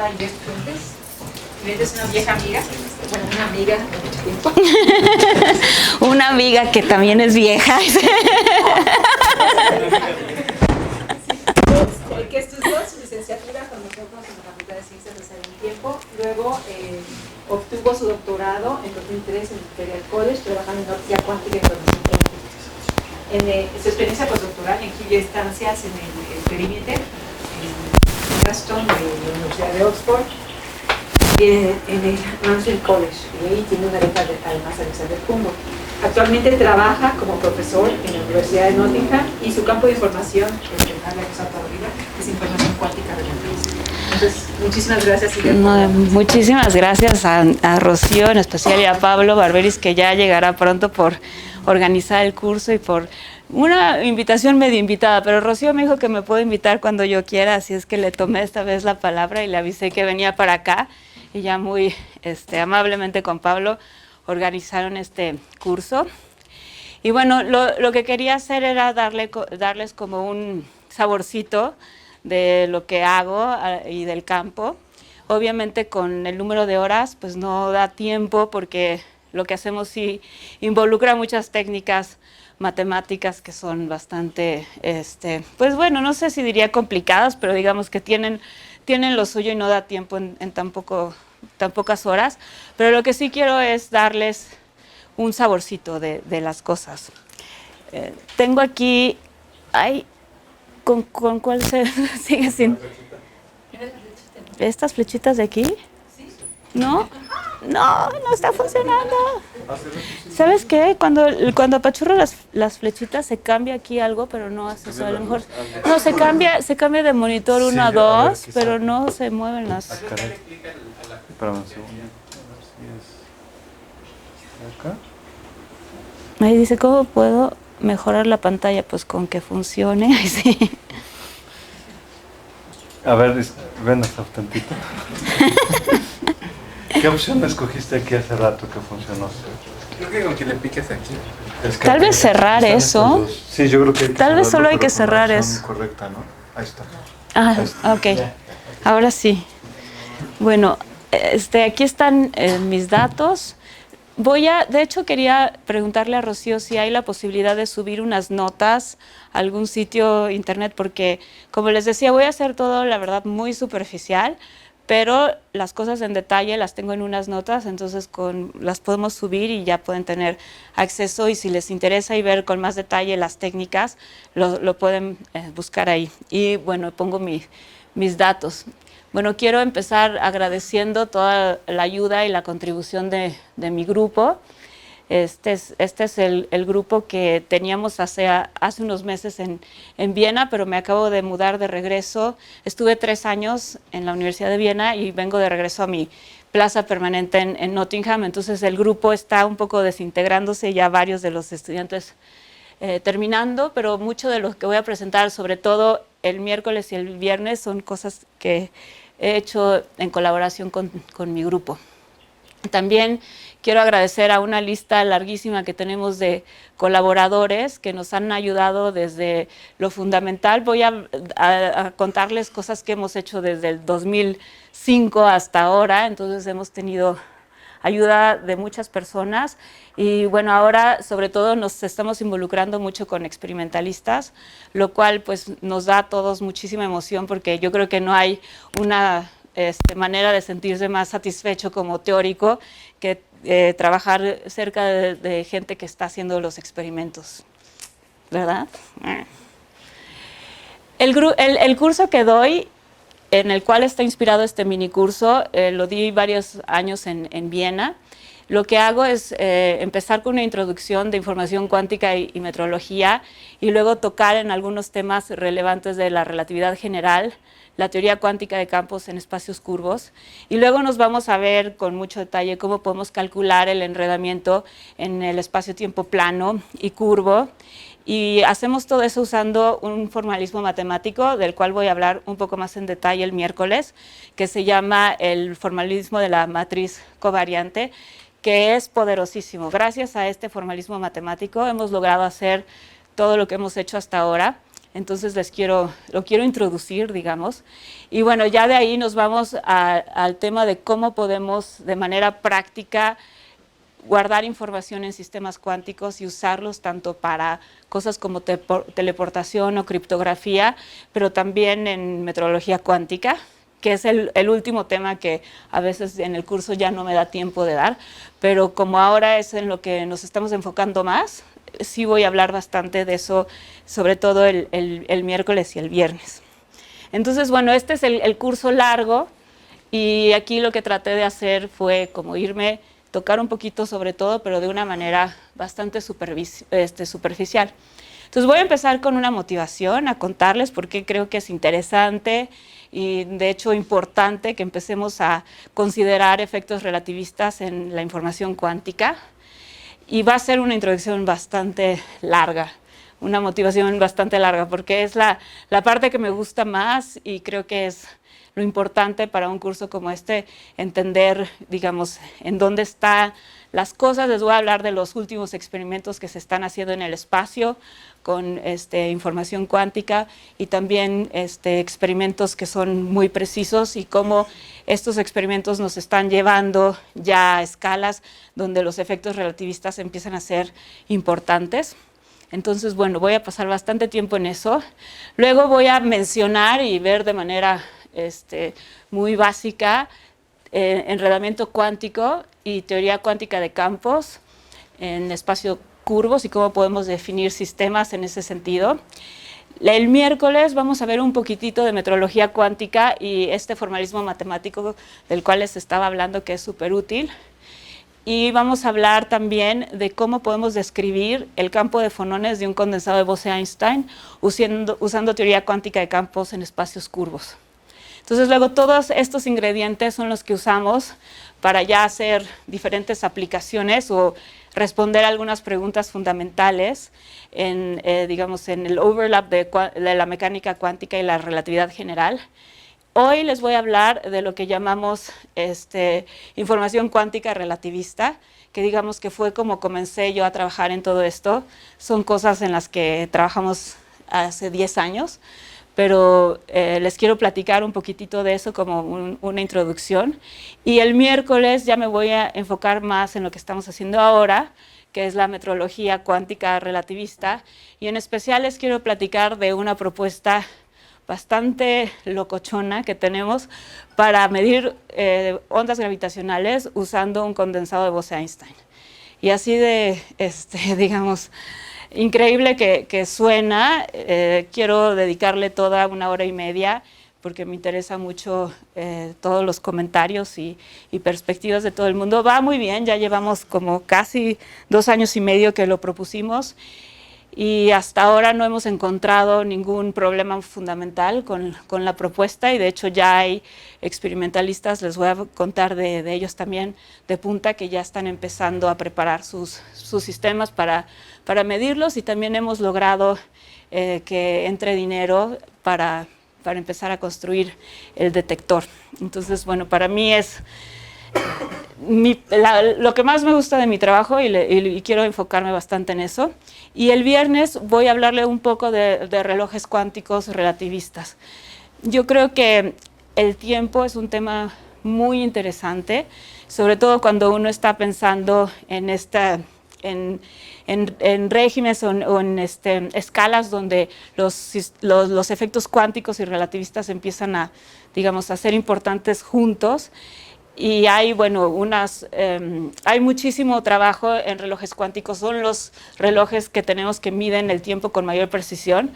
doctora Inés Fuentes. Inés es una vieja amiga, bueno, una amiga de mucho tiempo. Una amiga que también es vieja. Que estudió su licenciatura con nosotros en la Facultad de Ciencias de Salud y Tiempo. Luego obtuvo su doctorado en 2003 en el Imperial College, trabajando en energía cuántica y información cuántica. Su experiencia postdoctoral incluye estancias en el perímetro, en Gaston, de la Universidad de Oxford, y en el Mansfield College, y ahí tiene una beca además Alexander Humboldt. Actualmente trabaja como profesor en la Universidad de Nottingham y su campo de información, es información cuántica de la empresa. Entonces, muchísimas gracias. Muchísimas gracias a Rocío, en especial, y a Pablo Barberis, que ya llegará pronto, por organizar el curso y por una invitación medio invitada, pero Rocío me dijo que me puede invitar cuando yo quiera, así es que le tomé esta vez la palabra y le avisé que venía para acá, y ya muy amablemente con Pablo organizaron este curso. Y bueno, lo que quería hacer era darles como un saborcito de lo que hago y del campo. Obviamente con el número de horas pues no da tiempo, porque lo que hacemos sí involucra muchas técnicas matemáticas que son bastante, pues bueno, no sé si diría complicadas, pero digamos que tienen lo suyo y no da tiempo en tan pocas horas. Pero lo que sí quiero es darles un saborcito de las cosas. Tengo aquí, ¿con cuál se sigue sin? ¿Estas flechitas de aquí? ¿No? No está funcionando. ¿Sabes qué? Cuando apachurro las flechitas se cambia aquí algo, pero no hace eso. A lo mejor no, se cambia de monitor 1 a 2, pero no se mueven las. Espérame un segundo. ¿Acá? Ahí dice, ¿cómo puedo mejorar la pantalla? Pues con que funcione. Sí. A ver, ven hasta tantito. ¿Qué opción escogiste aquí hace rato que funcionó? Creo que con que le piques aquí. Tal vez cerrar eso. Sí, yo creo que tal vez solo hay que cerrar eso. Correcta, ¿no? Ahí está. Ok. Ahora sí. Bueno, aquí están mis datos. De hecho, quería preguntarle a Rocío si hay la posibilidad de subir unas notas a algún sitio internet, porque, como les decía, voy a hacer todo, la verdad, muy superficial, pero las cosas en detalle las tengo en unas notas, entonces las podemos subir y ya pueden tener acceso, y si les interesa y ver con más detalle las técnicas, lo pueden buscar ahí. Y bueno, pongo mis datos. Bueno, quiero empezar agradeciendo toda la ayuda y la contribución de mi grupo. Este es el grupo que teníamos hace unos meses en Viena, pero me acabo de mudar de regreso. Estuve 3 años en la Universidad de Viena y vengo de regreso a mi plaza permanente en Nottingham. Entonces el grupo está un poco desintegrándose, ya varios de los estudiantes terminando, pero mucho de lo que voy a presentar, sobre todo el miércoles y el viernes, son cosas que he hecho en colaboración con mi grupo. También quiero agradecer a una lista larguísima que tenemos de colaboradores que nos han ayudado desde lo fundamental. Voy a contarles cosas que hemos hecho desde el 2005 hasta ahora, entonces hemos tenido ayuda de muchas personas, y bueno, ahora sobre todo nos estamos involucrando mucho con experimentalistas, lo cual pues nos da a todos muchísima emoción, porque yo creo que no hay una manera de sentirse más satisfecho como teórico que trabajar cerca de gente que está haciendo los experimentos, ¿verdad? El curso que doy, en el cual está inspirado este minicurso, lo di varios años en Viena. Lo que hago es empezar con una introducción de información cuántica y metrología, y luego tocar en algunos temas relevantes de la relatividad general, la teoría cuántica de campos en espacios curvos, y luego nos vamos a ver con mucho detalle cómo podemos calcular el enredamiento en el espacio-tiempo plano y curvo. Y hacemos todo eso usando un formalismo matemático, del cual voy a hablar un poco más en detalle el miércoles, que se llama el formalismo de la matriz covariante, que es poderosísimo. Gracias a este formalismo matemático hemos logrado hacer todo lo que hemos hecho hasta ahora. Entonces lo quiero introducir, digamos. Y bueno, ya de ahí nos vamos al tema de cómo podemos de manera práctica guardar información en sistemas cuánticos y usarlos tanto para cosas como teleportación o criptografía, pero también en metrología cuántica, que es el último tema que a veces en el curso ya no me da tiempo de dar, pero como ahora es en lo que nos estamos enfocando más, sí voy a hablar bastante de eso, sobre todo el miércoles y el viernes. Entonces, bueno, este es el curso largo y aquí lo que traté de hacer fue como tocar un poquito sobre todo, pero de una manera bastante superficial. Entonces voy a empezar con una motivación, a contarles por qué creo que es interesante y de hecho importante que empecemos a considerar efectos relativistas en la información cuántica. Y va a ser una introducción bastante larga, una motivación bastante larga, porque es la parte que me gusta más y creo que es lo importante para un curso como este, entender, digamos, en dónde están las cosas. Les voy a hablar de los últimos experimentos que se están haciendo en el espacio con información cuántica y también experimentos que son muy precisos y cómo estos experimentos nos están llevando ya a escalas donde los efectos relativistas empiezan a ser importantes. Entonces, bueno, voy a pasar bastante tiempo en eso. Luego voy a mencionar y ver de manera muy básica enredamiento cuántico y teoría cuántica de campos en espacio curvos y cómo podemos definir sistemas en ese sentido. El miércoles vamos a ver un poquitito de metrología cuántica y este formalismo matemático del cual les estaba hablando, que es súper útil. Y vamos a hablar también de cómo podemos describir el campo de fonones de un condensado de Bose-Einstein usando teoría cuántica de campos en espacios curvos. Entonces, luego todos estos ingredientes son los que usamos para ya hacer diferentes aplicaciones o responder algunas preguntas fundamentales digamos, en el overlap de la mecánica cuántica y la relatividad general. Hoy les voy a hablar de lo que llamamos información cuántica relativista, que digamos que fue como comencé yo a trabajar en todo esto. Son cosas en las que trabajamos hace 10 años, pero les quiero platicar un poquitito de eso como una introducción. Y el miércoles ya me voy a enfocar más en lo que estamos haciendo ahora, que es la metrología cuántica relativista, y en especial les quiero platicar de una propuesta bastante locochona que tenemos para medir ondas gravitacionales usando un condensado de Bose-Einstein. Y así de, digamos, increíble que suena, quiero dedicarle toda 1 hora y media porque me interesa mucho todos los comentarios y perspectivas de todo el mundo. Va muy bien, ya llevamos como casi 2 años y medio que lo propusimos y hasta ahora no hemos encontrado ningún problema fundamental con la propuesta y de hecho ya hay experimentalistas, les voy a contar de ellos también de punta, que ya están empezando a preparar sus sistemas para medirlos y también hemos logrado que entre dinero para empezar a construir el detector. Entonces, bueno, para mí es lo que más me gusta de mi trabajo y quiero enfocarme bastante en eso. Y el viernes voy a hablarle un poco de relojes cuánticos relativistas. Yo creo que el tiempo es un tema muy interesante, sobre todo cuando uno está pensando en regímenes o en escalas donde los efectos cuánticos y relativistas empiezan a, digamos, a ser importantes juntos. Y hay, bueno, hay muchísimo trabajo en relojes cuánticos, son los relojes que tenemos que miden el tiempo con mayor precisión.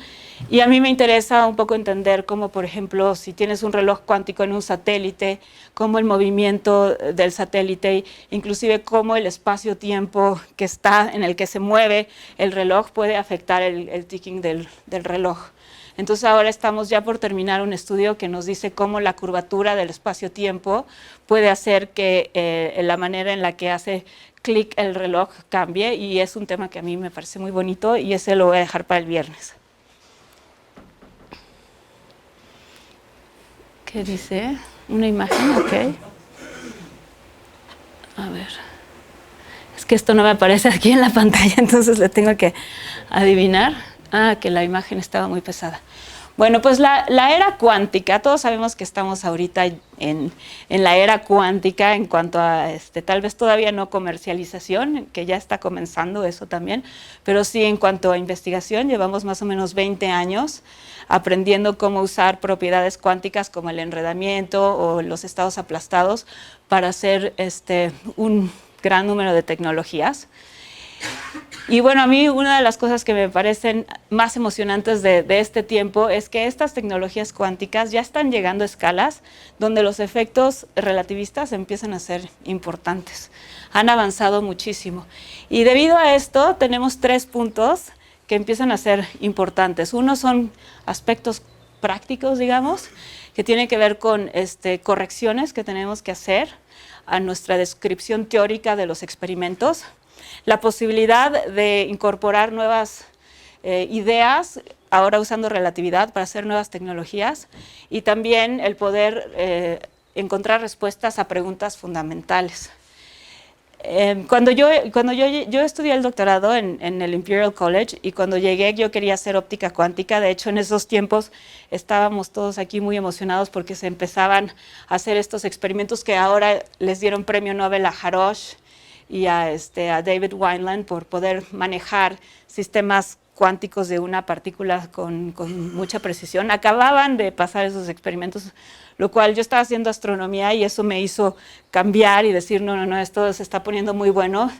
Y a mí me interesa un poco entender cómo, por ejemplo, si tienes un reloj cuántico en un satélite, cómo el movimiento del satélite, inclusive cómo el espacio-tiempo que está en el que se mueve el reloj puede afectar el ticking del reloj. Entonces ahora estamos ya por terminar un estudio que nos dice cómo la curvatura del espacio-tiempo puede hacer que la manera en la que hace clic el reloj cambie, y es un tema que a mí me parece muy bonito y ese lo voy a dejar para el viernes. ¿Qué dice? Una imagen, ok. A ver. Es que esto no me aparece aquí en la pantalla, entonces le tengo que adivinar. Ah, que la imagen estaba muy pesada. Bueno, pues la era cuántica, todos sabemos que estamos ahorita en la era cuántica en cuanto a, tal vez todavía no comercialización, que ya está comenzando eso también, pero sí en cuanto a investigación, llevamos más o menos 20 años aprendiendo cómo usar propiedades cuánticas como el enredamiento o los estados aplastados para hacer un gran número de tecnologías. Y bueno, a mí una de las cosas que me parecen más emocionantes de este tiempo es que estas tecnologías cuánticas ya están llegando a escalas donde los efectos relativistas empiezan a ser importantes. Han avanzado muchísimo. Y debido a esto tenemos 3 puntos que empiezan a ser importantes. Uno son aspectos prácticos, digamos, que tienen que ver con correcciones que tenemos que hacer a nuestra descripción teórica de los experimentos. La posibilidad de incorporar nuevas ideas, ahora usando relatividad para hacer nuevas tecnologías, y también el poder encontrar respuestas a preguntas fundamentales. Cuando yo estudié el doctorado en el Imperial College, y cuando llegué yo quería hacer óptica cuántica. De hecho, en esos tiempos estábamos todos aquí muy emocionados porque se empezaban a hacer estos experimentos que ahora les dieron premio Nobel a Harosh y a David Wineland por poder manejar sistemas cuánticos de una partícula con mucha precisión. Acababan de pasar esos experimentos, lo cual yo estaba haciendo astronomía y eso me hizo cambiar y decir, no, esto se está poniendo muy bueno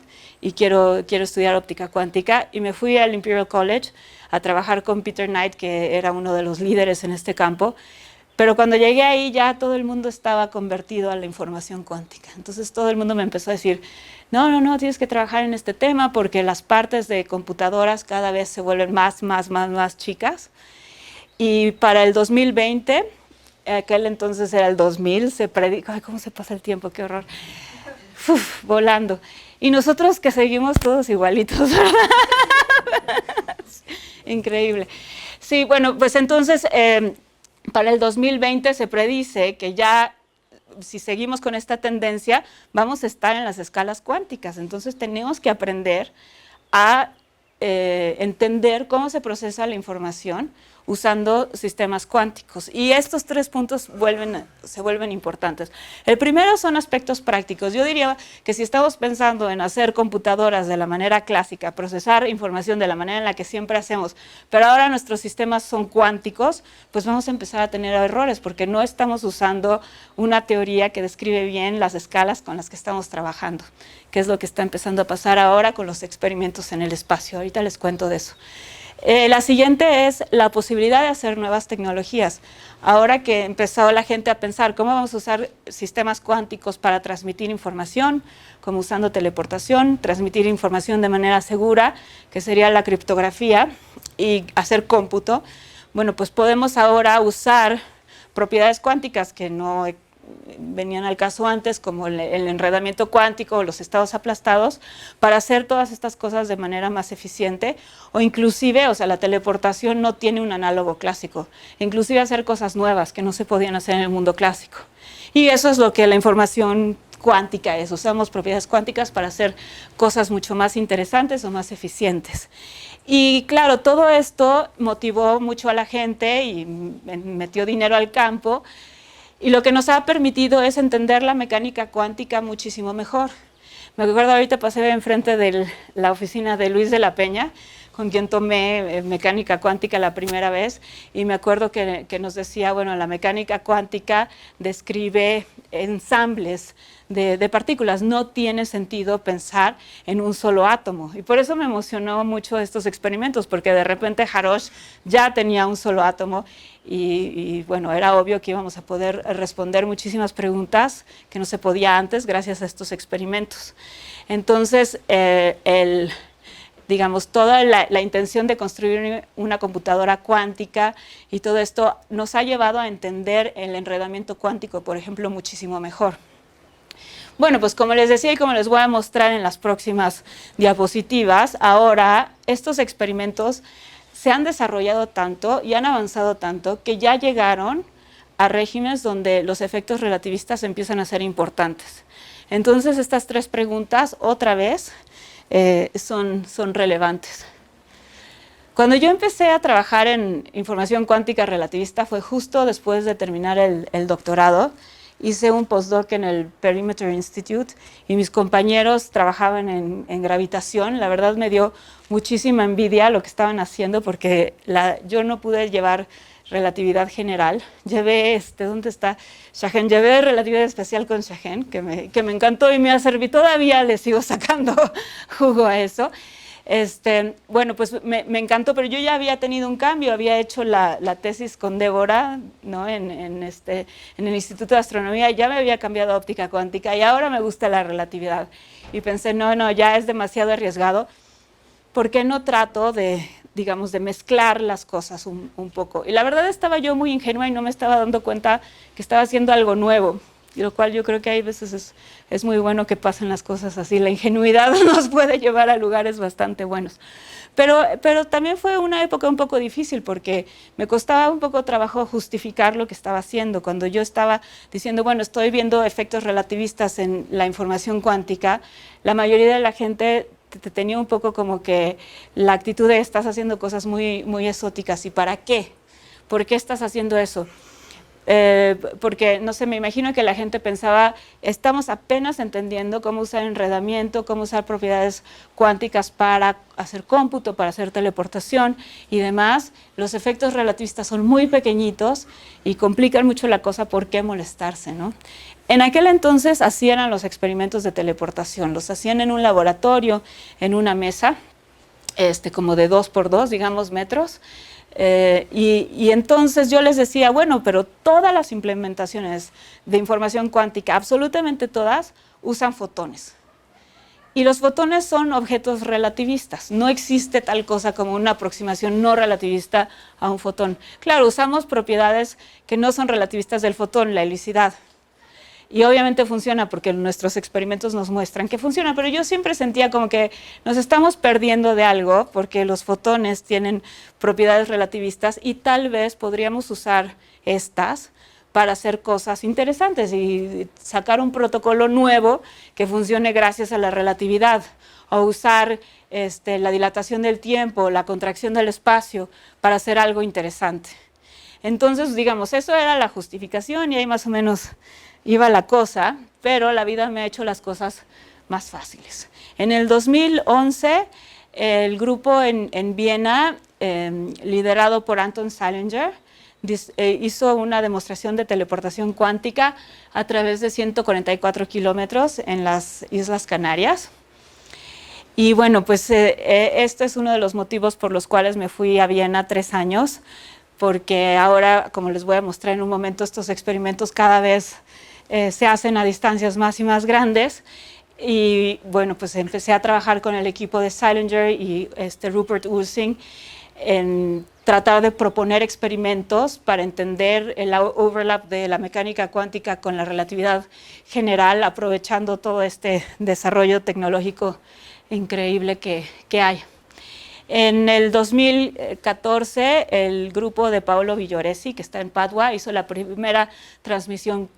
y quiero estudiar óptica cuántica. Y me fui al Imperial College a trabajar con Peter Knight, que era uno de los líderes en este campo. Pero cuando llegué ahí ya todo el mundo estaba convertido a la información cuántica. Entonces todo el mundo me empezó a decir, no, tienes que trabajar en este tema porque las partes de computadoras cada vez se vuelven más chicas. Y para el 2020, aquel entonces era el 2000, se predicó, ay, cómo se pasa el tiempo, qué horror, volando. Y nosotros que seguimos todos igualitos, ¿verdad? Increíble. Sí, bueno, pues entonces para el 2020 se predice que ya, si seguimos con esta tendencia, vamos a estar en las escalas cuánticas. Entonces tenemos que aprender a entender cómo se procesa la información usando sistemas cuánticos. Y estos 3 puntos se vuelven importantes. El primero son aspectos prácticos. Yo diría que si estamos pensando en hacer computadoras de la manera clásica, procesar información de la manera en la que siempre hacemos, pero ahora nuestros sistemas son cuánticos, pues vamos a empezar a tener errores porque no estamos usando una teoría que describe bien las escalas con las que estamos trabajando, que es lo que está empezando a pasar ahora con los experimentos en el espacio. Ahorita les cuento de eso. La siguiente es la posibilidad de hacer nuevas tecnologías. Ahora que empezó la gente a pensar cómo vamos a usar sistemas cuánticos para transmitir información, como usando teleportación, transmitir información de manera segura, que sería la criptografía, y hacer cómputo, bueno, pues podemos ahora usar propiedades cuánticas que no venían al caso antes, como el enredamiento cuántico o los estados aplastados, para hacer todas estas cosas de manera más eficiente, o inclusive, o sea, la teleportación no tiene un análogo clásico, inclusive hacer cosas nuevas que no se podían hacer en el mundo clásico. Y eso es lo que la información cuántica es, usamos propiedades cuánticas para hacer cosas mucho más interesantes o más eficientes. Y claro, todo esto motivó mucho a la gente y metió dinero al campo, y lo que nos ha permitido es entender la mecánica cuántica muchísimo mejor. Me acuerdo ahorita pasé enfrente de la oficina de Luis de la Peña, con quien tomé mecánica cuántica la primera vez, y me acuerdo que nos decía, bueno, la mecánica cuántica describe ensambles de partículas, no tiene sentido pensar en un solo átomo, y por eso me emocionó mucho estos experimentos, porque de repente Harosh ya tenía un solo átomo, y bueno, era obvio que íbamos a poder responder muchísimas preguntas que no se podía antes gracias a estos experimentos. Entonces, digamos, toda la intención de construir una computadora cuántica y todo esto nos ha llevado a entender el enredamiento cuántico, por ejemplo, muchísimo mejor. Bueno, pues como les decía y como les voy a mostrar en las próximas diapositivas, ahora estos experimentos se han desarrollado tanto y han avanzado tanto que ya llegaron a regímenes donde los efectos relativistas empiezan a ser importantes. Entonces, estas 3 preguntas, otra vez, son relevantes. Cuando yo empecé a trabajar en información cuántica relativista fue justo después de terminar el doctorado. Hice un postdoc en el Perimeter Institute y mis compañeros trabajaban en gravitación. La verdad me dio muchísima envidia lo que estaban haciendo porque yo no pude llevar relatividad general. Llevé, ¿dónde está Shahen? Llevé relatividad especial con Shahen, que me encantó y me ha servido. Todavía le sigo sacando jugo a eso. Bueno, pues me encantó, pero yo ya había tenido un cambio, había hecho la tesis con Débora, ¿no? en el Instituto de Astronomía, ya me había cambiado a óptica cuántica y ahora me gusta la relatividad. Y pensé, no, ya es demasiado arriesgado, ¿por qué no trato de, digamos, de mezclar las cosas un poco? Y la verdad estaba yo muy ingenua y no me estaba dando cuenta que estaba haciendo algo nuevo. Y lo cual yo creo que hay veces es muy bueno que pasen las cosas así. La ingenuidad nos puede llevar a lugares bastante buenos. Pero también fue una época un poco difícil porque me costaba un poco trabajo justificar lo que estaba haciendo. Cuando yo estaba diciendo, bueno, estoy viendo efectos relativistas en la información cuántica, la mayoría de la gente tenía un poco como que la actitud de estás haciendo cosas muy, muy exóticas. ¿Y para qué? ¿Por qué estás haciendo eso? Porque, no sé, me imagino que la gente pensaba, estamos apenas entendiendo cómo usar enredamiento, cómo usar propiedades cuánticas para hacer cómputo, para hacer teleportación y demás. Los efectos relativistas son muy pequeñitos y complican mucho la cosa, ¿por qué molestarse, no? En aquel entonces así eran los experimentos de teleportación, los hacían en un laboratorio, en una mesa, como de 2 por 2, digamos, metros. Y entonces yo les decía, bueno, pero todas las implementaciones de información cuántica, absolutamente todas, usan fotones. Y los fotones son objetos relativistas. No existe tal cosa como una aproximación no relativista a un fotón. Claro, usamos propiedades que no son relativistas del fotón, la helicidad. Y obviamente funciona porque nuestros experimentos nos muestran que funciona, pero yo siempre sentía como que nos estamos perdiendo de algo porque los fotones tienen propiedades relativistas y tal vez podríamos usar estas para hacer cosas interesantes y sacar un protocolo nuevo que funcione gracias a la relatividad, o usar la dilatación del tiempo, la contracción del espacio para hacer algo interesante. Entonces, digamos, eso era la justificación y ahí más o menos iba la cosa, pero la vida me ha hecho las cosas más fáciles. En el 2011, el grupo en Viena, liderado por Anton Zeilinger, hizo una demostración de teleportación cuántica a través de 144 kilómetros en las Islas Canarias. Y bueno, pues este es uno de los motivos por los cuales me fui a Viena 3 años, porque ahora, como les voy a mostrar en un momento, estos experimentos cada vez se hacen a distancias más y más grandes. Y bueno, pues empecé a trabajar con el equipo de Zeilinger y Rupert Ussing en tratar de proponer experimentos para entender el overlap de la mecánica cuántica con la relatividad general, aprovechando todo este desarrollo tecnológico increíble que hay. En el 2014, el grupo de Paolo Villoresi, que está en Padua, hizo la primera transmisión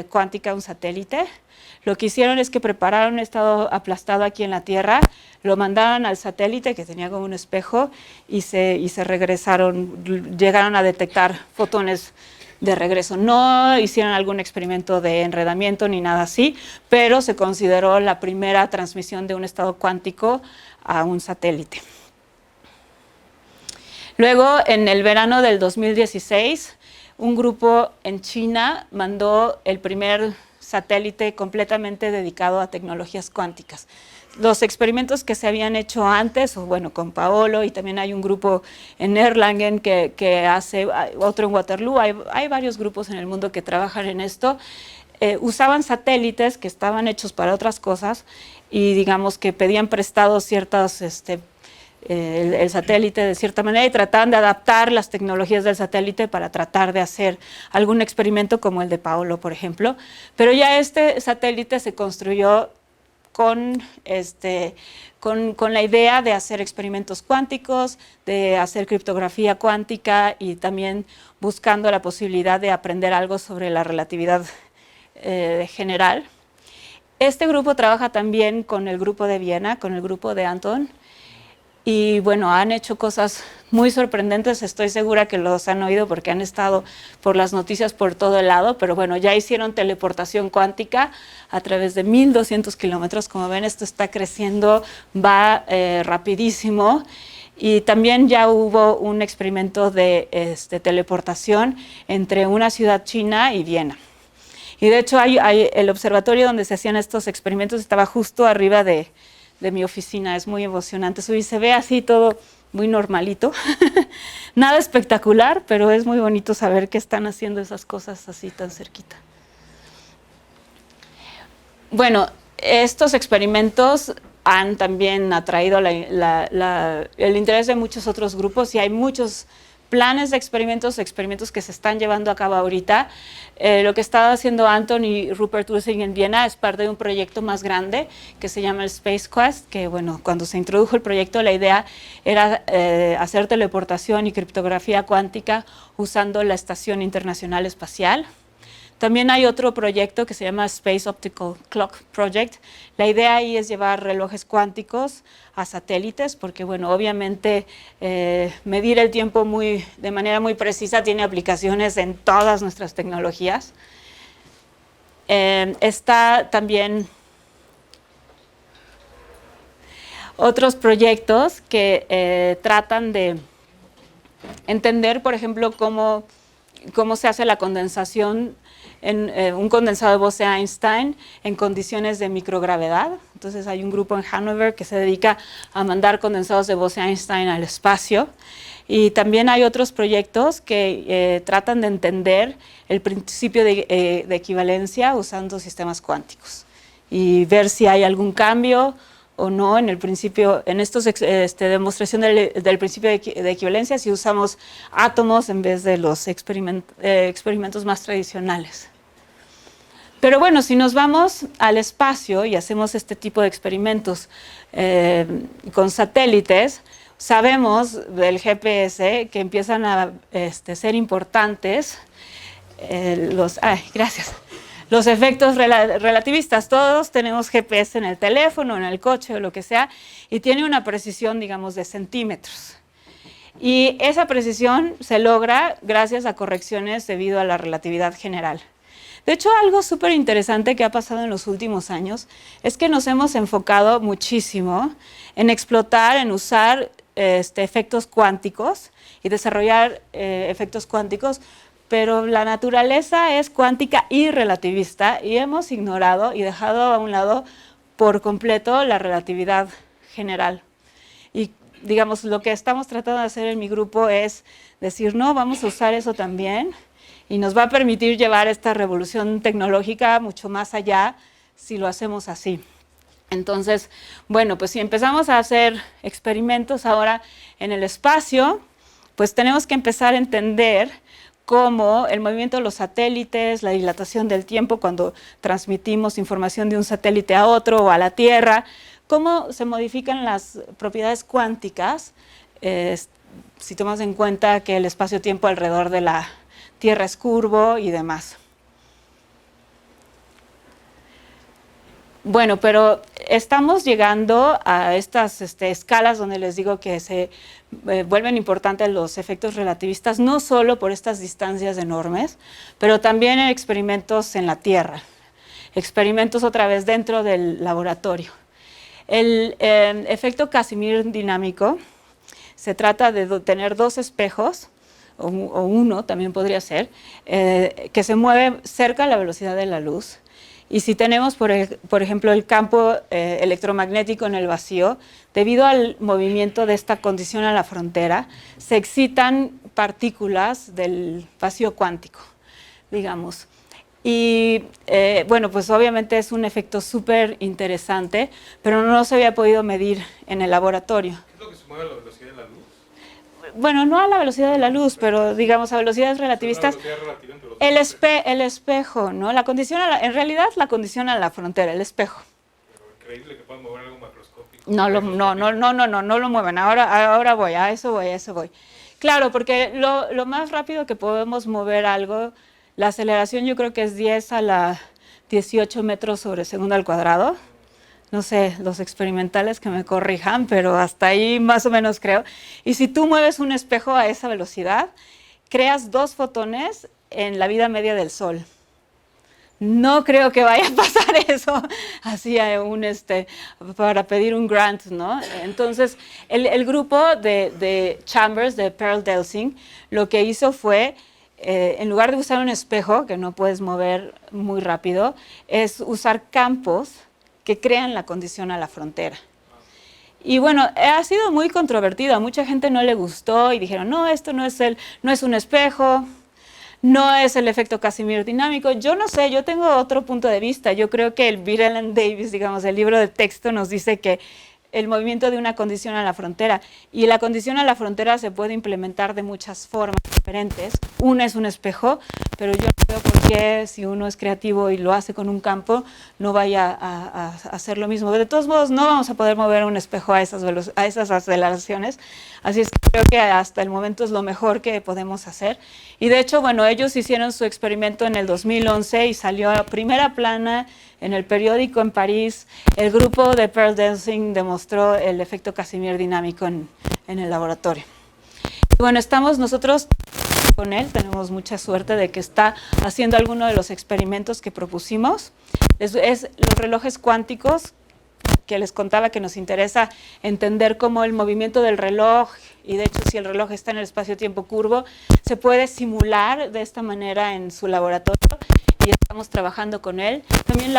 cuántica a un satélite. Lo que hicieron es que prepararon un estado aplastado aquí en la Tierra, lo mandaron al satélite, que tenía como un espejo, y se regresaron, llegaron a detectar fotones de regreso. No hicieron algún experimento de enredamiento ni nada así, pero se consideró la primera transmisión de un estado cuántico a un satélite. Luego, en el verano del 2016, un grupo en China mandó el primer satélite completamente dedicado a tecnologías cuánticas. Los experimentos que se habían hecho antes, o bueno, con Paolo, y también hay un grupo en Erlangen que hace, otro en Waterloo, hay varios grupos en el mundo que trabajan en esto, usaban satélites que estaban hechos para otras cosas y digamos que pedían prestados ciertas el satélite de cierta manera y trataban de adaptar las tecnologías del satélite para tratar de hacer algún experimento como el de Paolo, por ejemplo. Pero ya este satélite se construyó con la idea de hacer experimentos cuánticos, de hacer criptografía cuántica y también buscando la posibilidad de aprender algo sobre la relatividad general. Este grupo trabaja también con el grupo de Viena, con el grupo de Anton, Y bueno, han hecho cosas muy sorprendentes, estoy segura que los han oído porque han estado por las noticias por todo el lado, pero bueno, ya hicieron teleportación cuántica a través de 1200 kilómetros. Como ven, esto está creciendo, va rapidísimo. Y también ya hubo un experimento de teleportación entre una ciudad china y Viena. Y de hecho el observatorio donde se hacían estos experimentos estaba justo arriba de mi oficina, es muy emocionante. Y se ve así todo muy normalito, nada espectacular, pero es muy bonito saber que están haciendo esas cosas así tan cerquita. Bueno, estos experimentos han también atraído el interés de muchos otros grupos y hay muchos planes de experimentos que se están llevando a cabo ahorita. Lo que está haciendo Anton y Rupert Wissing en Viena es parte de un proyecto más grande que se llama el Space Quest, que bueno, cuando se introdujo el proyecto la idea era hacer teleportación y criptografía cuántica usando la Estación Internacional Espacial. También hay otro proyecto que se llama Space Optical Clock Project. La idea ahí es llevar relojes cuánticos a satélites, porque bueno, obviamente medir el tiempo de manera muy precisa tiene aplicaciones en todas nuestras tecnologías. Está también otros proyectos que tratan de entender, por ejemplo, cómo se hace la condensación en un condensado de Bose-Einstein en condiciones de microgravedad. Entonces hay un grupo en Hannover que se dedica a mandar condensados de Bose-Einstein al espacio. Y también hay otros proyectos que tratan de entender el principio de equivalencia usando sistemas cuánticos y ver si hay algún cambio o no en el principio, en estos demostración del principio de equivalencia, si usamos átomos en vez de los experimentos más tradicionales. Pero bueno, si nos vamos al espacio y hacemos este tipo de experimentos con satélites, sabemos del GPS que empiezan a ser importantes los efectos relativistas. Todos tenemos GPS en el teléfono, en el coche o lo que sea, y tiene una precisión, digamos, de centímetros. Y esa precisión se logra gracias a correcciones debido a la relatividad general. De hecho, algo súper interesante que ha pasado en los últimos años es que nos hemos enfocado muchísimo en explotar, en usar efectos cuánticos y desarrollar efectos cuánticos, pero la naturaleza es cuántica y relativista y hemos ignorado y dejado a un lado por completo la relatividad general. Y digamos, lo que estamos tratando de hacer en mi grupo es decir, no, vamos a usar eso también y nos va a permitir llevar esta revolución tecnológica mucho más allá si lo hacemos así. Entonces, bueno, pues si empezamos a hacer experimentos ahora en el espacio, pues tenemos que empezar a entender cómo el movimiento de los satélites, la dilatación del tiempo cuando transmitimos información de un satélite a otro o a la Tierra, cómo se modifican las propiedades cuánticas, si tomas en cuenta que el espacio-tiempo alrededor de la Tierra es curvo y demás. Bueno, pero estamos llegando a estas escalas donde les digo que se vuelven importantes los efectos relativistas, no solo por estas distancias enormes, pero también en experimentos en la Tierra, experimentos otra vez dentro del laboratorio. El efecto Casimir dinámico se trata de tener dos espejos, o uno también podría ser, que se mueve cerca a la velocidad de la luz. Y si tenemos, por ejemplo, el campo electromagnético en el vacío, debido al movimiento de esta condición a la frontera, se excitan partículas del vacío cuántico, digamos. Y bueno, pues obviamente es un efecto súper interesante, pero no se había podido medir en el laboratorio. ¿Qué es lo que se mueve a la velocidad de la luz? Bueno, no a la velocidad de la luz, pero digamos a velocidades relativistas. El espejo, ¿no? En realidad la condiciona a la frontera, el espejo. Pero increíble que puedan mover algo macroscópico. No lo mueven. Ahora voy, a eso voy. Claro, porque lo más rápido que podemos mover algo, la aceleración yo creo que es 10 a la 18 metros sobre segundo al cuadrado. no sé, los experimentales que me corrijan, pero hasta ahí más o menos creo. Y si tú mueves un espejo a esa velocidad, creas 2 fotones en la vida media del Sol. No creo que vaya a pasar eso así para pedir un grant, ¿no? Entonces, el grupo de Chambers, de Pearl Delsing, lo que hizo fue, en lugar de usar un espejo, que no puedes mover muy rápido, es usar campos que crean la condición a la frontera. Y bueno, ha sido muy controvertido, a mucha gente no le gustó y dijeron, no, esto no es un espejo, no es el efecto Casimir dinámico. Yo no sé, yo tengo otro punto de vista. Yo creo que el Bill Allen Davis, digamos, el libro de texto nos dice que el movimiento de una condición a la frontera, y la condición a la frontera se puede implementar de muchas formas diferentes. Una es un espejo, pero yo no veo por qué, si uno es creativo y lo hace con un campo, no vaya a hacer lo mismo. De todos modos, no vamos a poder mover un espejo a esas aceleraciones, así es que creo que hasta el momento es lo mejor que podemos hacer. Y de hecho, bueno, ellos hicieron su experimento en el 2011 y salió a primera plana en el periódico en París. El grupo de Pearl Delsing demostró el efecto Casimir dinámico en el laboratorio. Y bueno, estamos nosotros con él, tenemos mucha suerte de que está haciendo alguno de los experimentos que propusimos. Es los relojes cuánticos, que les contaba que nos interesa entender cómo el movimiento del reloj, y de hecho si el reloj está en el espacio-tiempo curvo, se puede simular de esta manera en su laboratorio, y estamos trabajando con él. También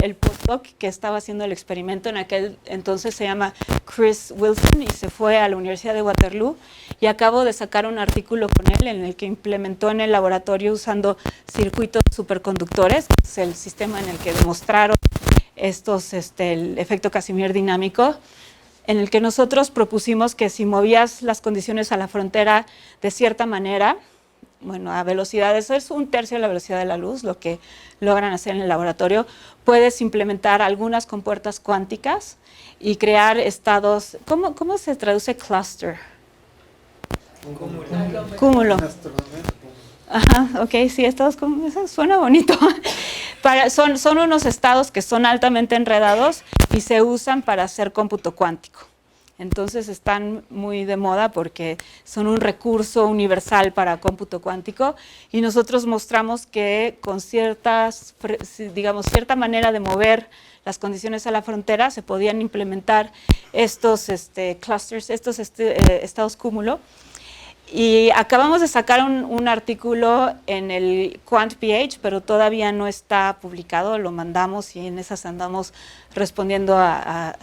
el postdoc que estaba haciendo el experimento en aquel entonces se llama Chris Wilson y se fue a la Universidad de Waterloo, y acabo de sacar un artículo con él en el que implementó en el laboratorio usando circuitos superconductores, que es el sistema en el que demostraron el efecto Casimir dinámico, en el que nosotros propusimos que si movías las condiciones a la frontera de cierta manera, bueno, a velocidades, es 1/3 de la velocidad de la luz, lo que logran hacer en el laboratorio, puedes implementar algunas compuertas cuánticas y crear estados, ¿cómo se traduce cluster? Cúmulo. Ajá, ok, sí, estados como, eso suena bonito. Son unos estados que son altamente enredados y se usan para hacer cómputo cuántico. Entonces están muy de moda porque son un recurso universal para cómputo cuántico, y nosotros mostramos que con cierta manera de mover las condiciones a la frontera se podían implementar estos clusters, estos estados cúmulo. Y acabamos de sacar un artículo en el QuantPH, pero todavía no está publicado, lo mandamos y en esas andamos respondiendo a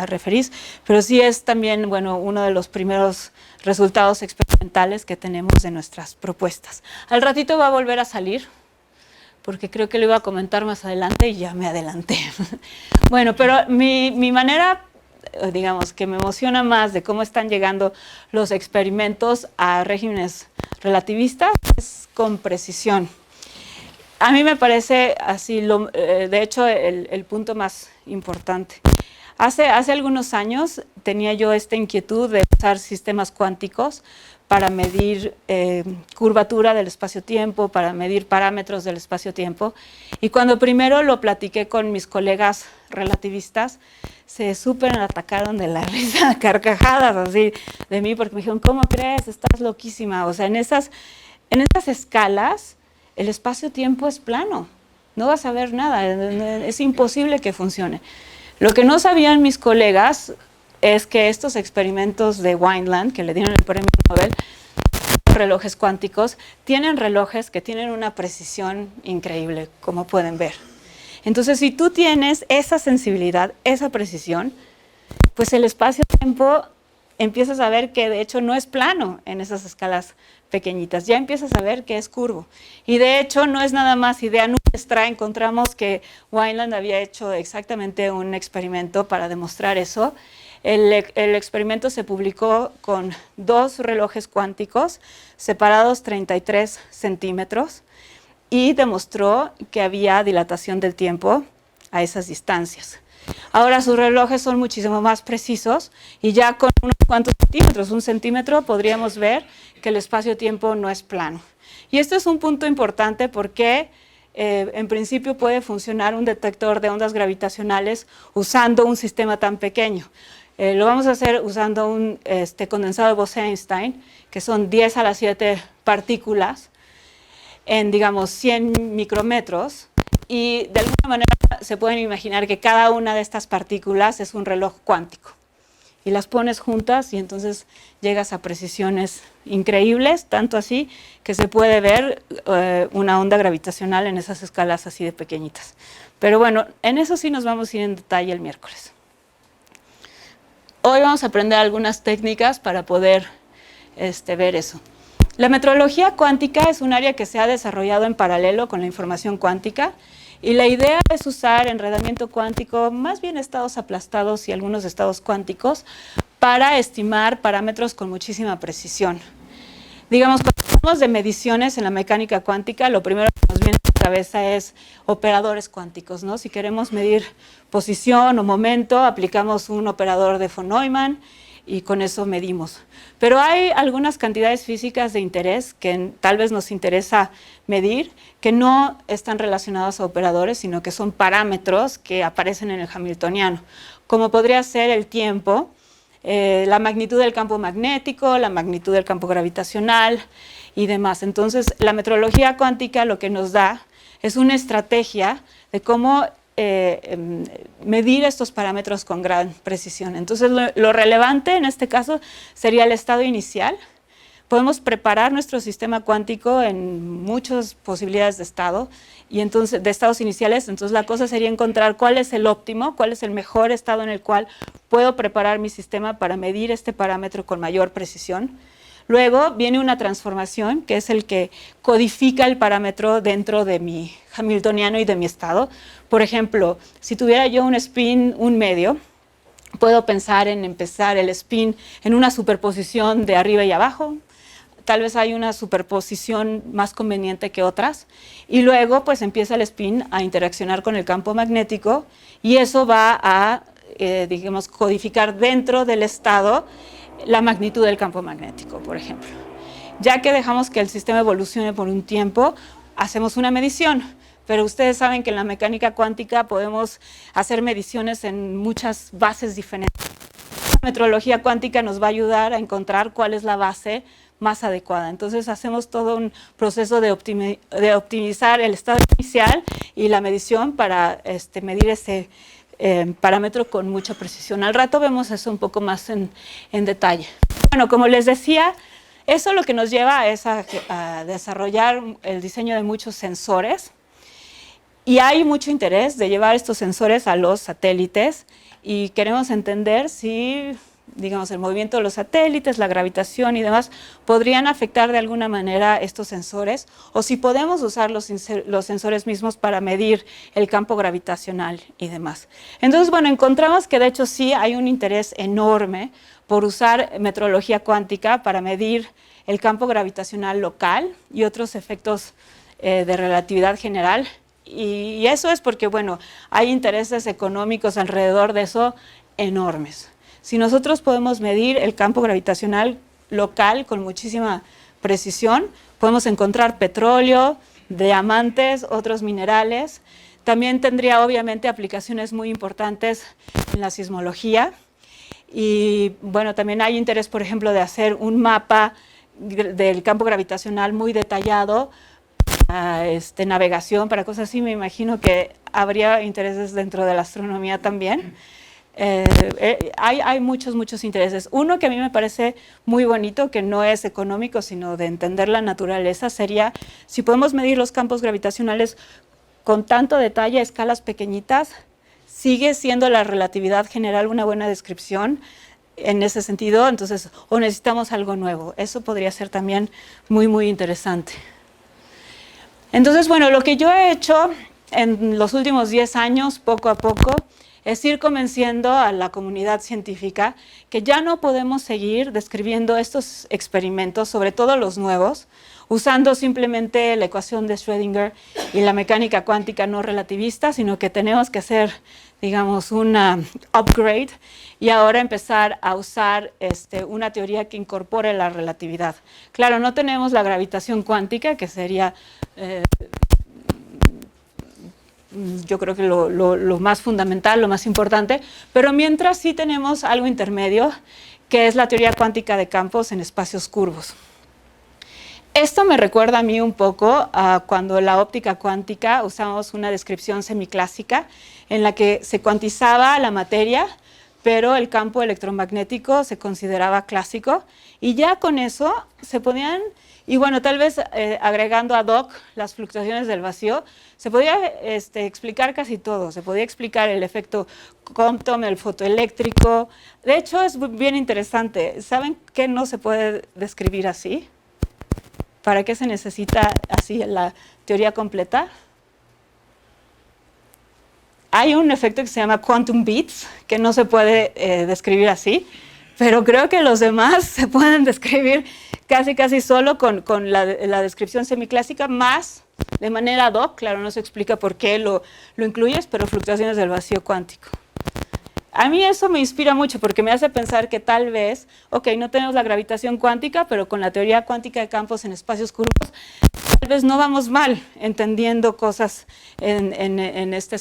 referís, pero sí es también, bueno, uno de los primeros resultados experimentales que tenemos de nuestras propuestas. Al ratito va a volver a salir, porque creo que lo iba a comentar más adelante y ya me adelanté. Bueno, pero mi manera, digamos, que me emociona más de cómo están llegando los experimentos a regímenes relativistas es con precisión. A mí me parece así, de hecho, el punto más importante. Hace algunos años tenía yo esta inquietud de usar sistemas cuánticos para medir curvatura del espacio-tiempo, para medir parámetros del espacio-tiempo. Y cuando primero lo platiqué con mis colegas relativistas, se súper atacaron de la risa, carcajadas así de mí, porque me dijeron, ¿cómo crees? Estás loquísima. O sea, en esas escalas, el espacio-tiempo es plano. No vas a ver nada, es imposible que funcione. Lo que no sabían mis colegas es que estos experimentos de Wineland, que le dieron el premio Nobel, relojes cuánticos, tienen relojes que tienen una precisión increíble, como pueden ver. Entonces, si tú tienes esa sensibilidad, esa precisión, pues el espacio-tiempo empiezas a ver que de hecho no es plano en esas escalas pequeñitas, ya empiezas a ver que es curvo. Y de hecho no es nada más idea nuestra, encontramos que Wineland había hecho exactamente un experimento para demostrar eso. El experimento se publicó con 2 relojes cuánticos separados 33 centímetros y demostró que había dilatación del tiempo a esas distancias. Ahora sus relojes son muchísimo más precisos y ya con unos cuantos centímetros, 1 centímetro, podríamos ver que el espacio-tiempo no es plano. Y este es un punto importante porque en principio puede funcionar un detector de ondas gravitacionales usando un sistema tan pequeño. Lo vamos a hacer usando un condensado de Bose-Einstein, que son 10 a la 7 partículas en, digamos, 100 micrómetros, y de alguna manera se pueden imaginar que cada una de estas partículas es un reloj cuántico. Y las pones juntas y entonces llegas a precisiones increíbles, tanto así que se puede ver una onda gravitacional en esas escalas así de pequeñitas. Pero bueno, en eso sí nos vamos a ir en detalle el miércoles. Hoy vamos a aprender algunas técnicas para poder ver eso. La metrología cuántica es un área que se ha desarrollado en paralelo con la información cuántica, y la idea es usar enredamiento cuántico, más bien estados aplastados y algunos estados cuánticos, para estimar parámetros con muchísima precisión. Digamos, cuando hablamos de mediciones en la mecánica cuántica, lo primero que nos viene a la cabeza es operadores cuánticos, ¿no? Si queremos medir posición o momento, aplicamos un operador de von Neumann y con eso medimos. Pero hay algunas cantidades físicas de interés que tal vez nos interesa medir, que no están relacionados a operadores, sino que son parámetros que aparecen en el hamiltoniano, como podría ser el tiempo, la magnitud del campo magnético, la magnitud del campo gravitacional y demás. Entonces, la metrología cuántica lo que nos da es una estrategia de cómo medir estos parámetros con gran precisión. Entonces, lo relevante en este caso sería el estado inicial. Podemos preparar nuestro sistema cuántico en muchas posibilidades de estado, y entonces, de estados iniciales. Entonces, la cosa sería encontrar cuál es el óptimo, cuál es el mejor estado en el cual puedo preparar mi sistema para medir este parámetro con mayor precisión. Luego viene una transformación, que es el que codifica el parámetro dentro de mi hamiltoniano y de mi estado. Por ejemplo, si tuviera yo un spin, un medio, puedo pensar en empezar el spin en una superposición de arriba y abajo. Tal vez hay una superposición más conveniente que otras, y luego pues empieza el spin a interaccionar con el campo magnético, y eso va a, digamos, codificar dentro del estado la magnitud del campo magnético, por ejemplo. Ya que dejamos que el sistema evolucione por un tiempo, hacemos una medición, pero ustedes saben que en la mecánica cuántica podemos hacer mediciones en muchas bases diferentes. La metrología cuántica nos va a ayudar a encontrar cuál es la base más adecuada. Entonces hacemos todo un proceso de optimizar el estado inicial y la medición para medir ese parámetro con mucha precisión. Al rato vemos eso un poco más en detalle. Bueno, como les decía, eso lo que nos lleva es a desarrollar el diseño de muchos sensores, y hay mucho interés de llevar estos sensores a los satélites, y queremos entender si, digamos, el movimiento de los satélites, la gravitación y demás podrían afectar de alguna manera estos sensores, o si podemos usar los sensores mismos para medir el campo gravitacional y demás. Entonces, bueno, encontramos que de hecho sí hay un interés enorme por usar metrología cuántica para medir el campo gravitacional local y otros efectos de relatividad general, y eso es porque, bueno, hay intereses económicos alrededor de eso enormes. Si nosotros podemos medir el campo gravitacional local con muchísima precisión, podemos encontrar petróleo, diamantes, otros minerales. También tendría obviamente aplicaciones muy importantes en la sismología. Y bueno, también hay interés, por ejemplo, de hacer un mapa del campo gravitacional muy detallado, navegación, para cosas así. Me imagino que habría intereses dentro de la astronomía también. Hay muchos intereses. Uno que a mí me parece muy bonito, que no es económico, sino de entender la naturaleza, sería si podemos medir los campos gravitacionales con tanto detalle a escalas pequeñitas, sigue siendo la relatividad general una buena descripción en ese sentido, entonces, o necesitamos algo nuevo. Eso podría ser también muy interesante. Entonces, bueno, lo que yo he hecho en los últimos 10 años, poco a poco, es ir convenciendo a la comunidad científica que ya no podemos seguir describiendo estos experimentos, sobre todo los nuevos, usando simplemente la ecuación de Schrödinger y la mecánica cuántica no relativista, sino que tenemos que hacer, digamos, una upgrade y ahora empezar a usar una teoría que incorpore la relatividad. Claro, no tenemos la gravitación cuántica, que sería yo creo que lo más fundamental, lo más importante, pero mientras sí tenemos algo intermedio, que es la teoría cuántica de campos en espacios curvos. Esto me recuerda a mí un poco a cuando en la óptica cuántica usamos una descripción semiclásica en la que se cuantizaba la materia, pero el campo electromagnético se consideraba clásico, y ya con eso se podían, y bueno, tal vez agregando ad hoc las fluctuaciones del vacío, se podía explicar casi todo. Se podía explicar el efecto Compton, el fotoeléctrico. De hecho, es bien interesante. ¿Saben qué no se puede describir así? ¿Para qué se necesita así la teoría completa? Hay un efecto que se llama quantum bits, que no se puede describir así, pero creo que los demás se pueden describir casi solo con la descripción semiclásica, más de manera ad hoc. Claro, no se explica por qué lo incluyes, pero fluctuaciones del vacío cuántico. A mí eso me inspira mucho porque me hace pensar que tal vez, ok, no tenemos la gravitación cuántica, pero con la teoría cuántica de campos en espacios curvos, tal vez no vamos mal entendiendo cosas en este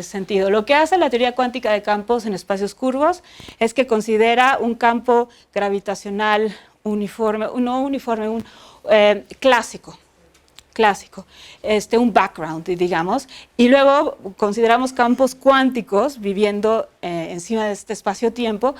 sentido. Lo que hace la teoría cuántica de campos en espacios curvos es que considera un campo gravitacional uniforme, no uniforme, clásico, un background, digamos, y luego consideramos campos cuánticos viviendo encima de este espacio-tiempo,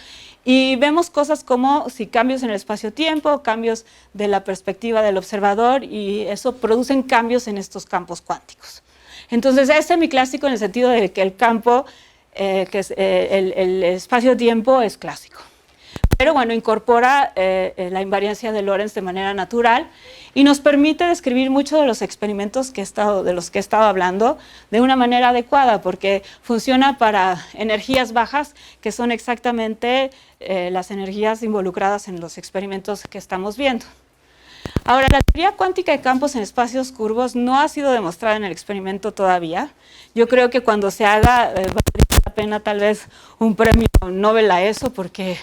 y vemos cosas como si cambios en el espacio-tiempo, cambios de la perspectiva del observador, y eso producen cambios en estos campos cuánticos. Entonces es semiclásico en el sentido de que el campo, que es el espacio-tiempo, es clásico. Pero bueno, incorpora la invariancia de Lorentz de manera natural y nos permite describir muchos de los experimentos de los que he estado hablando de una manera adecuada, porque funciona para energías bajas, que son exactamente las energías involucradas en los experimentos que estamos viendo. Ahora, la teoría cuántica de campos en espacios curvos no ha sido demostrada en el experimento todavía. Yo creo que cuando se haga, valdría la pena tal vez un premio Nobel a eso, porque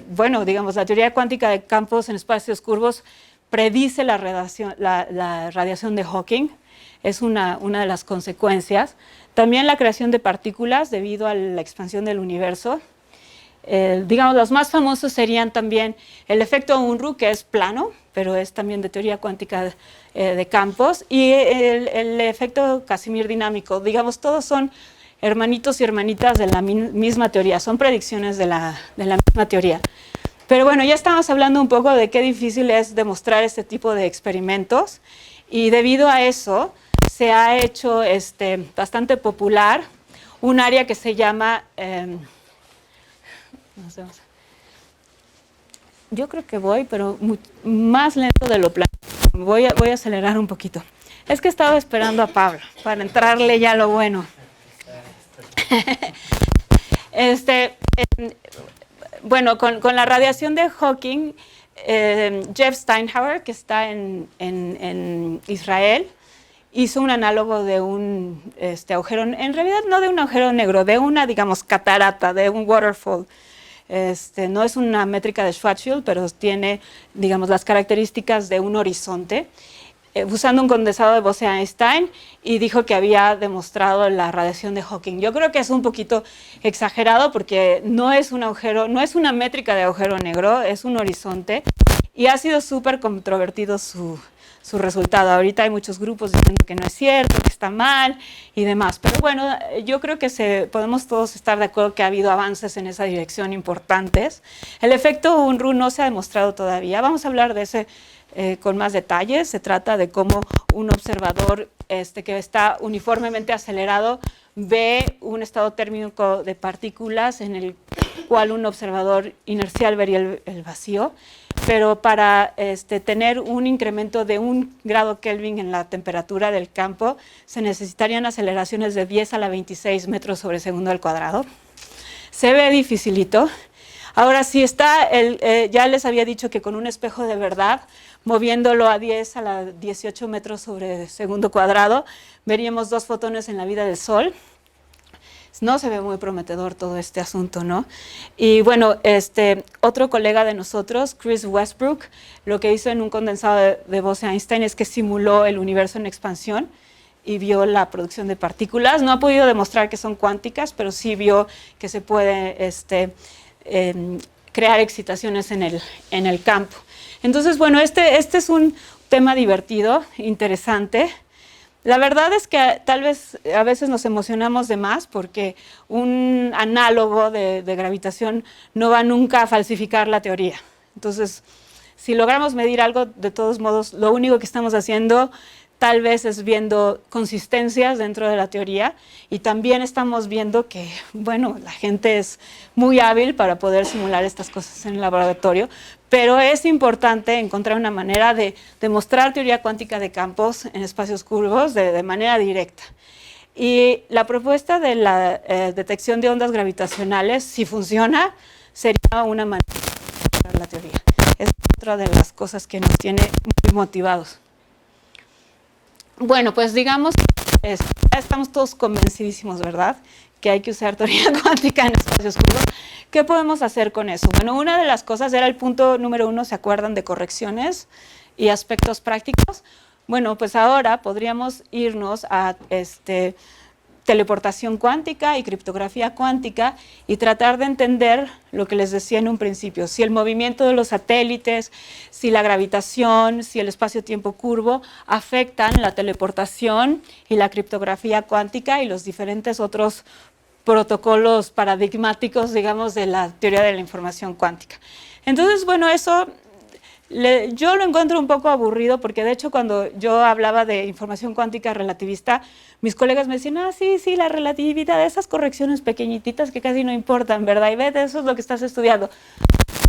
bueno, digamos, la teoría cuántica de campos en espacios curvos predice la radiación de Hawking, es una de las consecuencias. También la creación de partículas debido a la expansión del universo. Digamos, los más famosos serían también el efecto Unruh, que es plano, pero es también de teoría cuántica de campos, y el efecto Casimir dinámico. Digamos, todos son hermanitos y hermanitas de la misma teoría, son predicciones de la misma teoría. Pero bueno, ya estamos hablando un poco de qué difícil es demostrar este tipo de experimentos, y debido a eso se ha hecho bastante popular un área que se llama, yo creo que voy, pero más lento de lo planeado. Voy a acelerar un poquito. Es que estaba esperando a Pablo para entrarle ya lo bueno. Bueno, con la radiación de Hawking, Jeff Steinhauer, que está en Israel, hizo un análogo de un agujero, en realidad no de un agujero negro, de una, digamos, catarata, de un waterfall. No es una métrica de Schwarzschild, pero tiene, digamos, las características de un horizonte, usando un condensado de Bose-Einstein, y dijo que había demostrado la radiación de Hawking. Yo creo que es un poquito exagerado porque no es un agujero, no es una métrica de agujero negro, es un horizonte, y ha sido súper controvertido su resultado. Ahorita hay muchos grupos diciendo que no es cierto, que está mal y demás, pero bueno, yo creo que podemos todos estar de acuerdo que ha habido avances en esa dirección importantes. El efecto Unruh no se ha demostrado todavía. Vamos a hablar de ese con más detalles. Se trata de cómo un observador que está uniformemente acelerado ve un estado térmico de partículas en el cual un observador inercial vería el vacío, pero para tener un incremento de 1 grado Kelvin en la temperatura del campo se necesitarían aceleraciones de 10 a la 26 metros sobre segundo al cuadrado. Se ve dificilito. Ahora, si está, ya les había dicho que con un espejo de verdad, moviéndolo a 10 a la 18 metros sobre segundo cuadrado, veríamos 2 fotones en la vida del Sol. No se ve muy prometedor todo este asunto, ¿no? Y bueno, otro colega de nosotros, Chris Westbrook, lo que hizo en un condensado de Bose-Einstein es que simuló el universo en expansión y vio la producción de partículas. No ha podido demostrar que son cuánticas, pero sí vio que se puede crear excitaciones en el campo. Entonces, bueno, este es un tema divertido, interesante. La verdad es que tal vez a veces nos emocionamos de más porque un análogo de gravitación no va nunca a falsificar la teoría. Entonces, si logramos medir algo, de todos modos, lo único que estamos haciendo tal vez es viendo consistencias dentro de la teoría y también estamos viendo que, bueno, la gente es muy hábil para poder simular estas cosas en el laboratorio, pero es importante encontrar una manera de demostrar teoría cuántica de campos en espacios curvos de manera directa. Y la propuesta de la detección de ondas gravitacionales, si funciona, sería una manera de demostrar la teoría. Es otra de las cosas que nos tiene muy motivados. Bueno, pues digamos, ya estamos todos convencidísimos, ¿verdad?, que hay que usar teoría cuántica en espacios curvos. ¿Qué podemos hacer con eso? Bueno, una de las cosas era el punto número 1, ¿se acuerdan?, de correcciones y aspectos prácticos. Bueno, pues ahora podríamos irnos a teleportación cuántica y criptografía cuántica y tratar de entender lo que les decía en un principio, si el movimiento de los satélites, si la gravitación, si el espacio-tiempo curvo afectan la teleportación y la criptografía cuántica y los diferentes otros protocolos paradigmáticos, digamos, de la teoría de la información cuántica. Entonces, bueno, eso yo lo encuentro un poco aburrido porque de hecho cuando yo hablaba de información cuántica relativista, mis colegas me decían, sí, la relatividad, esas correcciones pequeñititas que casi no importan, ¿verdad? Y vete, eso es lo que estás estudiando.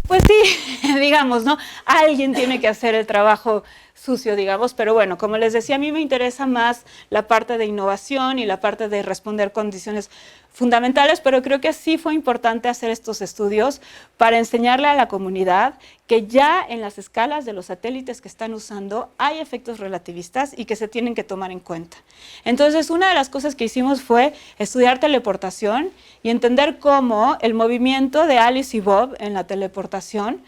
Pues sí, digamos, ¿no? Alguien tiene que hacer el trabajo sucio, digamos, pero bueno, como les decía, a mí me interesa más la parte de innovación y la parte de responder condiciones fundamentales, pero creo que sí fue importante hacer estos estudios para enseñarle a la comunidad que ya en las escalas de los satélites que están usando hay efectos relativistas y que se tienen que tomar en cuenta. Entonces, una de las cosas que hicimos fue estudiar teleportación y entender cómo el movimiento de Alice y Bob en la teleportación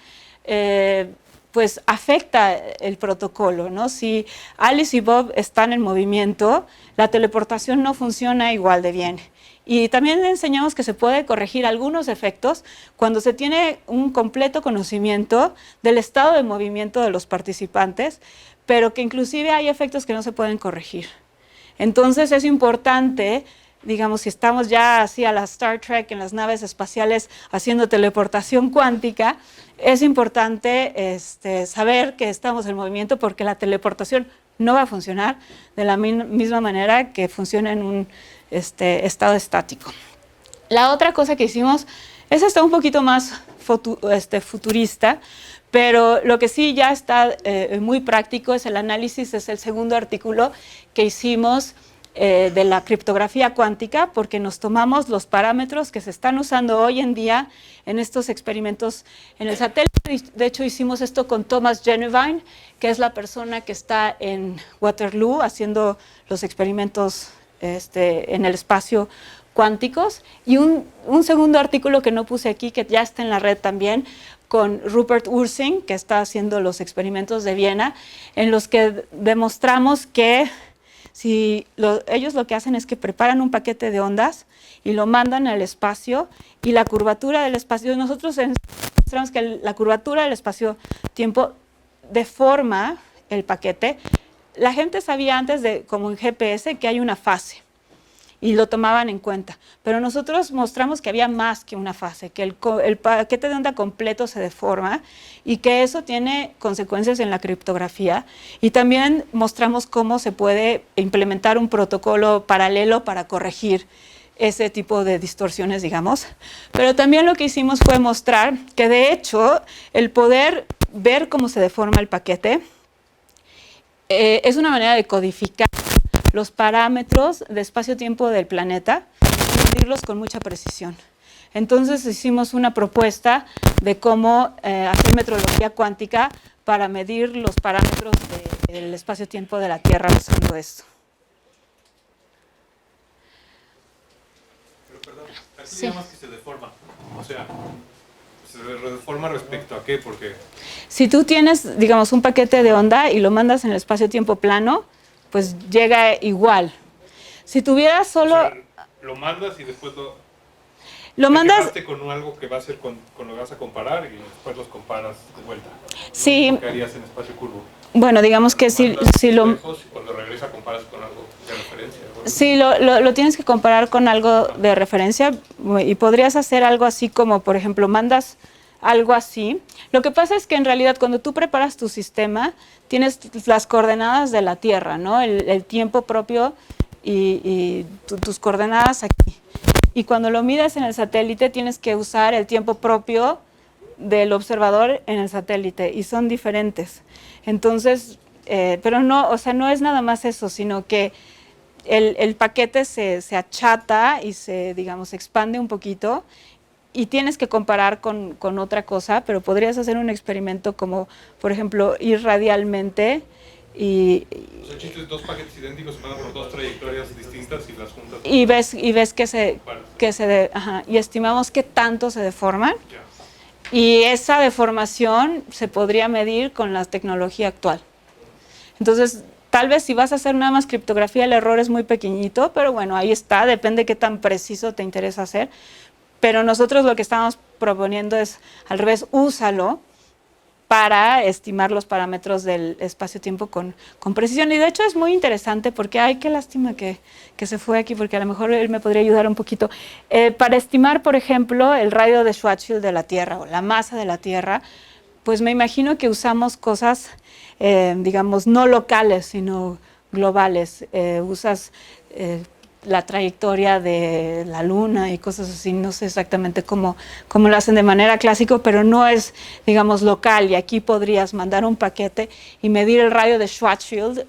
pues afecta el protocolo, ¿no? Si Alice y Bob están en movimiento, la teleportación no funciona igual de bien. Y también le enseñamos que se puede corregir algunos efectos cuando se tiene un completo conocimiento del estado de movimiento de los participantes, pero que inclusive hay efectos que no se pueden corregir. Entonces es importante, digamos, si estamos ya así a la Star Trek en las naves espaciales haciendo teleportación cuántica, es importante saber que estamos en movimiento porque la teleportación no va a funcionar de la misma manera que funciona en un estado estático. La otra cosa que hicimos, esa está un poquito más futurista, pero lo que sí ya está muy práctico es el análisis, es el segundo artículo que hicimos de la criptografía cuántica, porque nos tomamos los parámetros que se están usando hoy en día en estos experimentos en el satélite. De hecho, hicimos esto con Thomas Genevine, que es la persona que está en Waterloo haciendo los experimentos en el espacio cuánticos, y un segundo artículo que no puse aquí, que ya está en la red también, con Rupert Ursing, que está haciendo los experimentos de Viena, en los que demostramos que ellos lo que hacen es que preparan un paquete de ondas y lo mandan al espacio, y la curvatura del espacio, nosotros demostramos que la curvatura del espacio-tiempo deforma el paquete. La gente sabía antes, como en GPS, que hay una fase y lo tomaban en cuenta, pero nosotros mostramos que había más que una fase, que el paquete de onda completo se deforma y que eso tiene consecuencias en la criptografía, y también mostramos cómo se puede implementar un protocolo paralelo para corregir ese tipo de distorsiones, digamos. Pero también lo que hicimos fue mostrar que de hecho el poder ver cómo se deforma el paquete es una manera de codificar los parámetros de espacio-tiempo del planeta y medirlos con mucha precisión. Entonces hicimos una propuesta de cómo hacer metrología cuántica para medir los parámetros del espacio-tiempo de la Tierra usando esto. Pero perdón, ¿a qué llamas que se deforma? O sea, ¿se deforma respecto a qué? Porque si tú tienes, digamos, un paquete de onda y lo mandas en el espacio-tiempo plano, pues llega igual, Si tuvieras solo... O sea, lo mandas y después lo te mandas... quedaste con algo que va a ser con lo que vas a comparar y después los comparas de vuelta. Sí. ¿Qué harías en espacio curvo? Bueno, digamos que si lo... Lejos, y cuando regresa comparas con algo de referencia. Sí, lo tienes que comparar con algo de referencia y podrías hacer algo así como, por ejemplo, mandas algo así. Lo que pasa es que en realidad cuando tú preparas tu sistema, tienes las coordenadas de la Tierra, ¿no? El tiempo propio y tus coordenadas aquí. Y cuando lo mides en el satélite, tienes que usar el tiempo propio del observador en el satélite y son diferentes. Entonces, pero no, o sea, no es nada más eso, sino que el paquete se achata y se, digamos, expande un poquito y tienes que comparar con otra cosa, pero podrías hacer un experimento como, por ejemplo, ir radialmente y... O sea, el chiste es dos paquetes idénticos se van por dos trayectorias distintas y las juntas. Y ves y estimamos qué tanto se deforman. Ya. Y esa deformación se podría medir con la tecnología actual. Entonces, tal vez si vas a hacer nada más criptografía, el error es muy pequeñito, pero bueno, ahí está, depende qué tan preciso te interesa hacer. Pero nosotros lo que estamos proponiendo es, al revés, úsalo para estimar los parámetros del espacio-tiempo con precisión. Y de hecho es muy interesante porque, ay, qué lástima que se fue aquí, porque a lo mejor él me podría ayudar un poquito. Para estimar, por ejemplo, el radio de Schwarzschild de la Tierra o la masa de la Tierra, pues me imagino que usamos cosas, digamos, no locales, sino globales. Usas la trayectoria de la Luna y cosas así, no sé exactamente cómo lo hacen de manera clásica, pero no es, digamos, local, y aquí podrías mandar un paquete y medir el radio de Schwarzschild.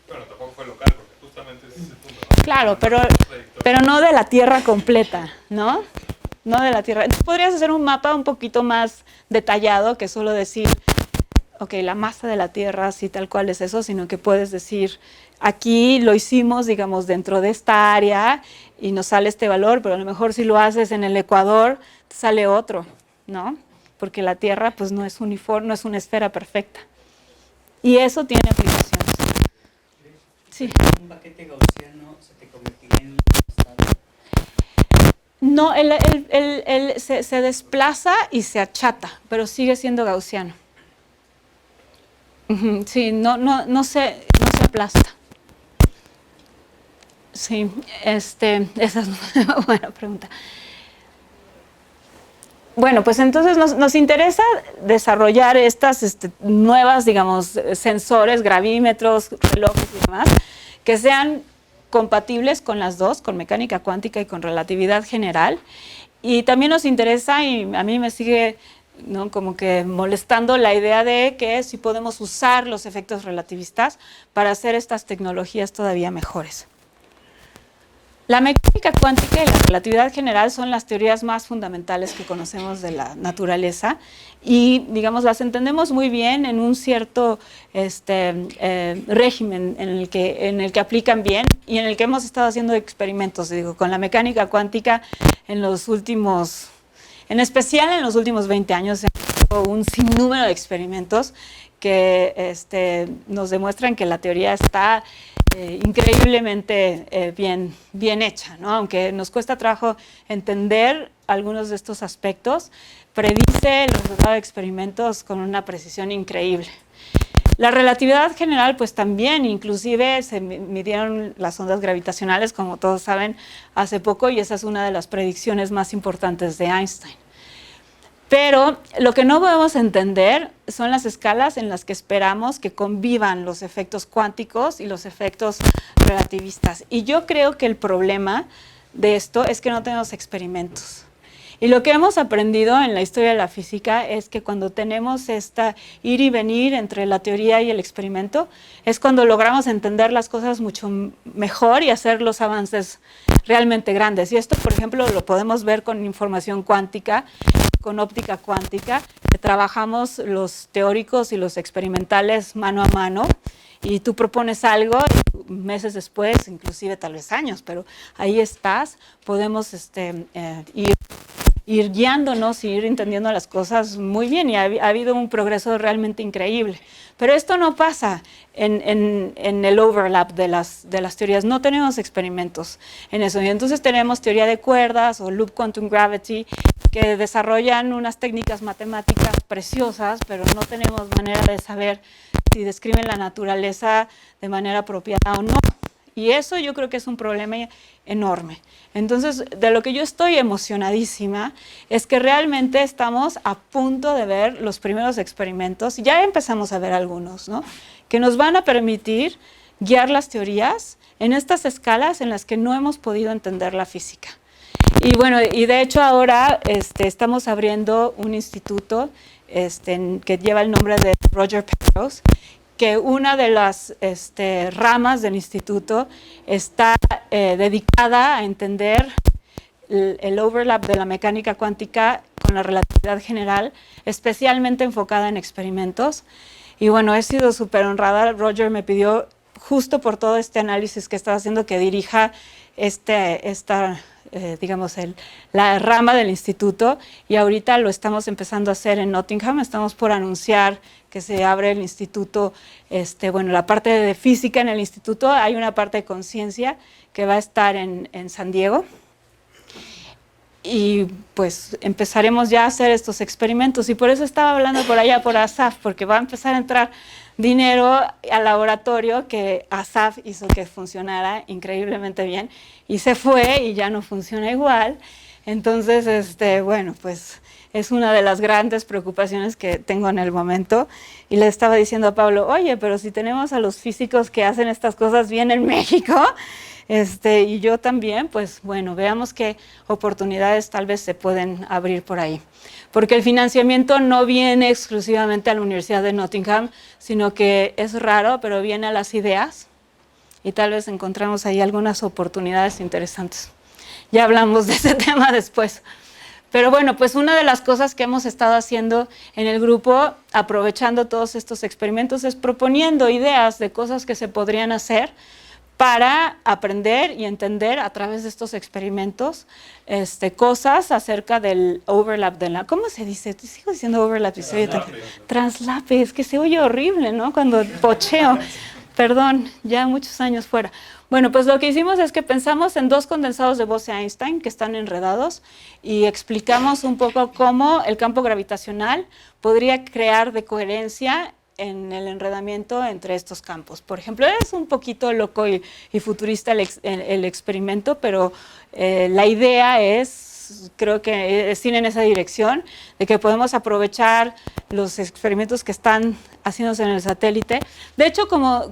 Bueno, tampoco fue local, porque justamente ese es el punto, ¿no? Claro, pero no de la Tierra completa, ¿no? No de la Tierra. Entonces podrías hacer un mapa un poquito más detallado que solo decir, ok, la masa de la Tierra, sí, tal cual es eso, sino que puedes decir, aquí lo hicimos, digamos, dentro de esta área y nos sale este valor, pero a lo mejor si lo haces en el Ecuador, te sale otro, ¿no? Porque la Tierra, pues, no es uniforme, no es una esfera perfecta. Y eso tiene aplicaciones. Sí. ¿Un paquete gaussiano se te convertiría en un estado? No, se desplaza y se achata, pero sigue siendo gaussiano. Sí, no se aplasta. Sí, esa es una buena pregunta. Bueno, pues entonces nos interesa desarrollar estas nuevas, digamos, sensores, gravímetros, relojes y demás, que sean compatibles con las dos, con mecánica cuántica y con relatividad general. Y también nos interesa, y a mí me sigue, ¿no?, como que molestando la idea de que si podemos usar los efectos relativistas para hacer estas tecnologías todavía mejores. La mecánica cuántica y la relatividad general son las teorías más fundamentales que conocemos de la naturaleza y, digamos, las entendemos muy bien en un cierto régimen en el que aplican bien y en el que hemos estado haciendo experimentos, digo, con la mecánica cuántica en especial en los últimos 20 años, hemos hecho un sinnúmero de experimentos que nos demuestran que la teoría está increíblemente bien hecha, ¿no? Aunque nos cuesta trabajo entender algunos de estos aspectos, predice los resultados de experimentos con una precisión increíble. La relatividad general, pues también, inclusive se midieron las ondas gravitacionales, como todos saben, hace poco, y esa es una de las predicciones más importantes de Einstein. Pero lo que no podemos entender son las escalas en las que esperamos que convivan los efectos cuánticos y los efectos relativistas. Y yo creo que el problema de esto es que no tenemos experimentos. Y lo que hemos aprendido en la historia de la física es que cuando tenemos esta ir y venir entre la teoría y el experimento, es cuando logramos entender las cosas mucho mejor y hacer los avances realmente grandes. Y esto, por ejemplo, lo podemos ver con información cuántica, con óptica cuántica, que trabajamos los teóricos y los experimentales mano a mano, y tú propones algo y meses después, inclusive tal vez años, pero ahí estás, podemos ir ir guiándonos y ir entendiendo las cosas muy bien, y ha habido un progreso realmente increíble. Pero esto no pasa en el overlap de las teorías. No tenemos experimentos en eso. Y entonces tenemos teoría de cuerdas o loop quantum gravity, que desarrollan unas técnicas matemáticas preciosas, pero no tenemos manera de saber si describen la naturaleza de manera apropiada o no. Y eso yo creo que es un problema enorme. Entonces, de lo que yo estoy emocionadísima es que realmente estamos a punto de ver los primeros experimentos, ya empezamos a ver algunos, ¿no?, que nos van a permitir guiar las teorías en estas escalas en las que no hemos podido entender la física. Y bueno, y de hecho ahora estamos abriendo un instituto que lleva el nombre de Roger Penrose, que una de las ramas del instituto está dedicada a entender el overlap de la mecánica cuántica con la relatividad general, especialmente enfocada en experimentos. Y bueno, he sido súper honrada. Roger me pidió, justo por todo este análisis que estaba haciendo, que dirija digamos, la rama del instituto, y ahorita lo estamos empezando a hacer en Nottingham. Estamos por anunciar que se abre el instituto, bueno, la parte de física en el instituto. Hay una parte de conciencia que va a estar en San Diego, y pues empezaremos ya a hacer estos experimentos, y por eso estaba hablando por allá por Asaf, porque va a empezar a entrar dinero al laboratorio que Asaf hizo que funcionara increíblemente bien, y se fue y ya no funciona igual. Entonces, bueno, pues es una de las grandes preocupaciones que tengo en el momento. Y le estaba diciendo a Pablo, oye, pero si tenemos a los físicos que hacen estas cosas bien en México, y yo también, pues bueno, veamos qué oportunidades tal vez se pueden abrir por ahí. Porque el financiamiento no viene exclusivamente a la Universidad de Nottingham, sino que es raro, pero viene a las ideas, y tal vez encontramos ahí algunas oportunidades interesantes. Ya hablamos de ese tema después. Pero bueno, pues una de las cosas que hemos estado haciendo en el grupo, aprovechando todos estos experimentos, es proponiendo ideas de cosas que se podrían hacer para aprender y entender a través de estos experimentos cosas acerca del overlap de la... ¿Cómo se dice? Sigo diciendo overlap y se oye tan... Translape, es que se oye horrible, ¿no? Cuando pocheo. Perdón, ya muchos años fuera. Bueno, pues lo que hicimos es que pensamos en dos condensados de Bose-Einstein que están enredados, y explicamos un poco cómo el campo gravitacional podría crear de coherencia en el enredamiento entre estos campos. Por ejemplo, es un poquito loco y futurista el experimento, pero la idea es, creo que es ir en esa dirección, de que podemos aprovechar los experimentos que están haciéndose en el satélite. De hecho, como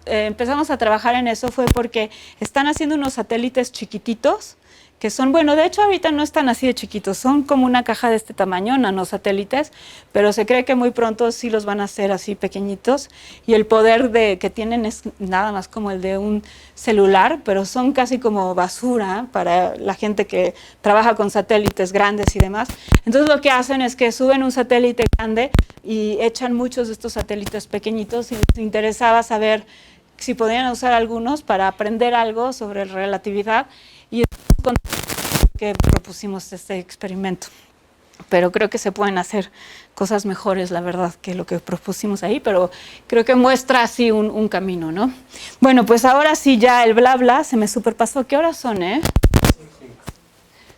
empezamos a trabajar en eso fue porque están haciendo unos satélites chiquititos, que son, bueno, de hecho ahorita no están así de chiquitos, son como una caja de este tamaño, nanosatélites, pero se cree que muy pronto sí los van a hacer así pequeñitos, y el poder que tienen es nada más como el de un celular, pero son casi como basura para la gente que trabaja con satélites grandes y demás. Entonces lo que hacen es que suben un satélite grande y echan muchos de estos satélites pequeñitos, y les interesaba saber si podían usar algunos para aprender algo sobre relatividad, y es con que propusimos este experimento. Pero creo que se pueden hacer cosas mejores, la verdad, que lo que propusimos ahí, pero creo que muestra así un camino, ¿no? Bueno, pues ahora sí, ya el bla bla se me superpasó. ¿Qué horas son,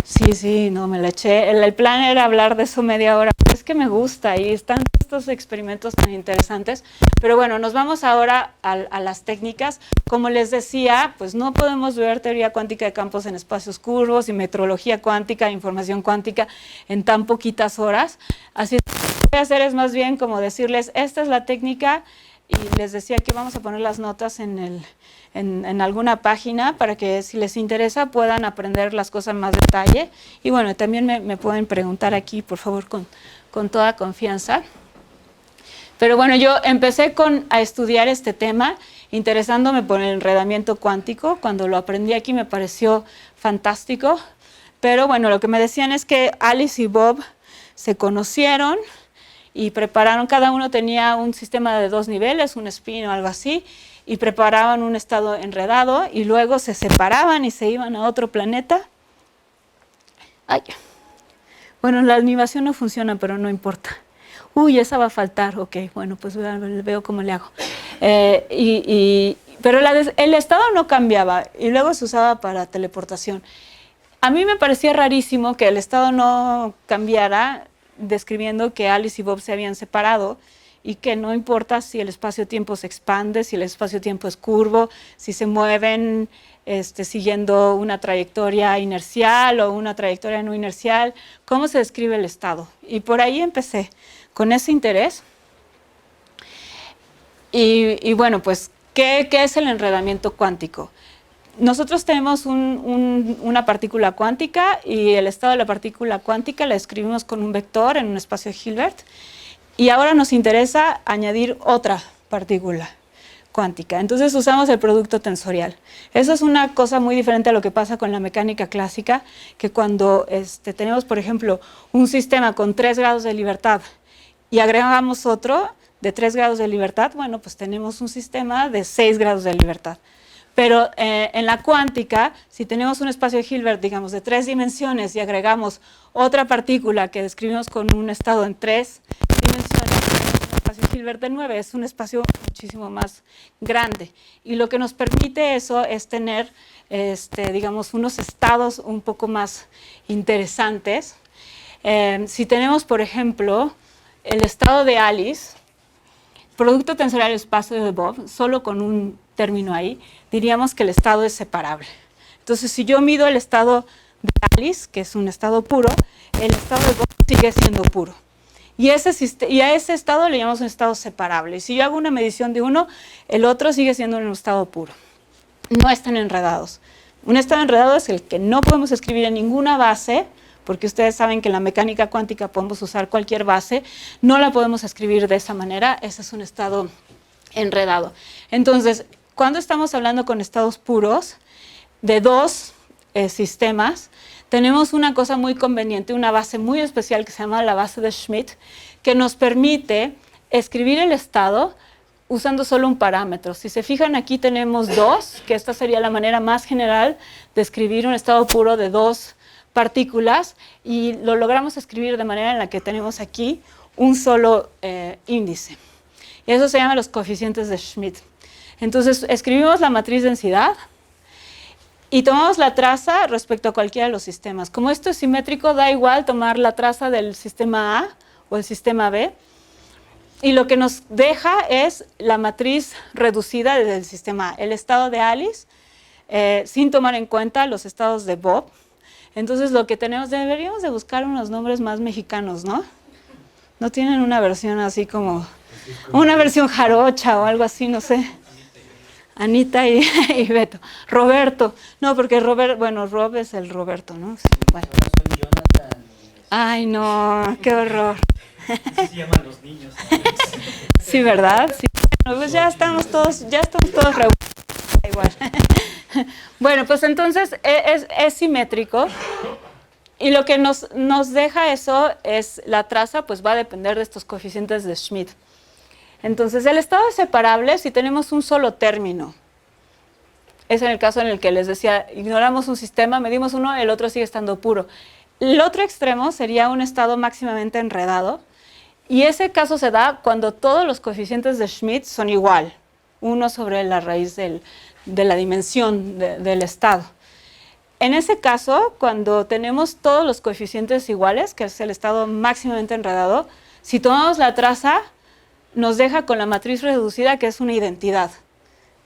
Sí, no, me la eché. El plan era hablar de eso media hora, pero es que me gusta y están estos experimentos tan interesantes. Pero bueno, nos vamos ahora a las técnicas. Como les decía, pues no podemos ver teoría cuántica de campos en espacios curvos y metrología cuántica, información cuántica en tan poquitas horas. Así que lo que voy a hacer es más bien como decirles, esta es la técnica, y les decía que vamos a poner las notas en alguna página para que, si les interesa, puedan aprender las cosas en más detalle. Y bueno, también me pueden preguntar aquí, por favor, con toda confianza. Pero bueno, yo empecé a estudiar este tema interesándome por el enredamiento cuántico. Cuando lo aprendí aquí me pareció fantástico. Pero bueno, lo que me decían es que Alice y Bob se conocieron y prepararon, cada uno tenía un sistema de 2 niveles, un spin o algo así, y preparaban un estado enredado, y luego se separaban y se iban a otro planeta. Ay. Bueno, la animación no funciona, pero no importa. Uy, esa va a faltar. Ok, bueno, pues veo cómo le hago. Pero el estado no cambiaba y luego se usaba para teleportación. A mí me parecía rarísimo que el estado no cambiara describiendo que Alice y Bob se habían separado y que no importa si el espacio-tiempo se expande, si el espacio-tiempo es curvo, si se mueven siguiendo una trayectoria inercial o una trayectoria no inercial, cómo se describe el estado. Y por ahí empecé con ese interés. Y bueno, pues, ¿qué es el enredamiento cuántico? Nosotros tenemos una partícula cuántica y el estado de la partícula cuántica la escribimos con un vector en un espacio Hilbert. Y ahora nos interesa añadir otra partícula cuántica. Entonces usamos el producto tensorial. Eso es una cosa muy diferente a lo que pasa con la mecánica clásica, que cuando tenemos, por ejemplo, un sistema con 3 grados de libertad y agregamos otro de 3 grados de libertad, bueno, pues tenemos un sistema de 6 grados de libertad. Pero en la cuántica, si tenemos un espacio Hilbert, digamos, de 3 dimensiones y agregamos otra partícula que describimos con un estado en 3 dimensiones, un espacio Hilbert de 9, es un espacio muchísimo más grande. Y lo que nos permite eso es tener, digamos, unos estados un poco más interesantes. Si tenemos, por ejemplo, el estado de Alice, producto tensorial espacio de Bob, solo con un término ahí, diríamos que el estado es separable. Entonces, si yo mido el estado de Alice, que es un estado puro, el estado de Bob sigue siendo puro. Y a ese estado le llamamos un estado separable. Y si yo hago una medición de uno, el otro sigue siendo un estado puro. No están enredados. Un estado enredado es el que no podemos escribir en ninguna base, porque ustedes saben que en la mecánica cuántica podemos usar cualquier base, no la podemos escribir de esa manera, ese es un estado enredado. Entonces, cuando estamos hablando con estados puros de 2 sistemas, tenemos una cosa muy conveniente, una base muy especial que se llama la base de Schmidt, que nos permite escribir el estado usando solo un parámetro. Si se fijan, aquí tenemos 2, que esta sería la manera más general de escribir un estado puro de 2 partículas, y lo logramos escribir de manera en la que tenemos aquí un solo índice. Y eso se llama los coeficientes de Schmidt. Entonces, escribimos la matriz densidad y tomamos la traza respecto a cualquiera de los sistemas. Como esto es simétrico, da igual tomar la traza del sistema A o el sistema B. Y lo que nos deja es la matriz reducida del sistema A, el estado de Alice, sin tomar en cuenta los estados de Bob. Entonces, lo que tenemos, deberíamos de buscar unos nombres más mexicanos, ¿no? ¿No tienen una versión así como, una versión jarocha o algo así, no sé? Anita y Beto. Roberto. No, porque Rob es el Roberto, ¿no? Sí, bueno. Ay, no, qué horror. Así se llaman los niños. Sí, ¿verdad? Sí. Bueno, pues ya estamos todos reunidos. Igual. Bueno, pues entonces es simétrico. Y lo que nos deja eso es la traza, pues va a depender de estos coeficientes de Schmidt. Entonces, el estado es separable si tenemos un solo término. Es en el caso en el que les decía, ignoramos un sistema, medimos uno, el otro sigue estando puro. El otro extremo sería un estado máximamente enredado, y ese caso se da cuando todos los coeficientes de Schmidt son igual, uno sobre la raíz de la dimensión del estado. En ese caso, cuando tenemos todos los coeficientes iguales, que es el estado máximamente enredado, si tomamos la traza, nos deja con la matriz reducida, que es una identidad,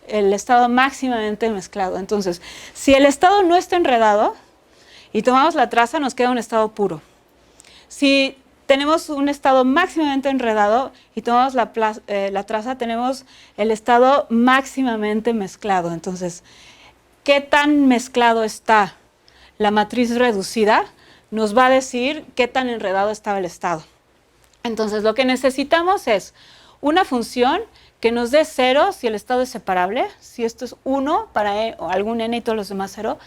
el estado máximamente mezclado. Entonces, si el estado no está enredado y tomamos la traza, nos queda un estado puro. Si tenemos un estado máximamente enredado y tomamos la traza, tenemos el estado máximamente mezclado. Entonces, ¿qué tan mezclado está la matriz reducida? Nos va a decir qué tan enredado estaba el estado. Entonces, lo que necesitamos es una función que nos dé 0 si el estado es separable, si esto es 1 para algún n y todos los demás 0,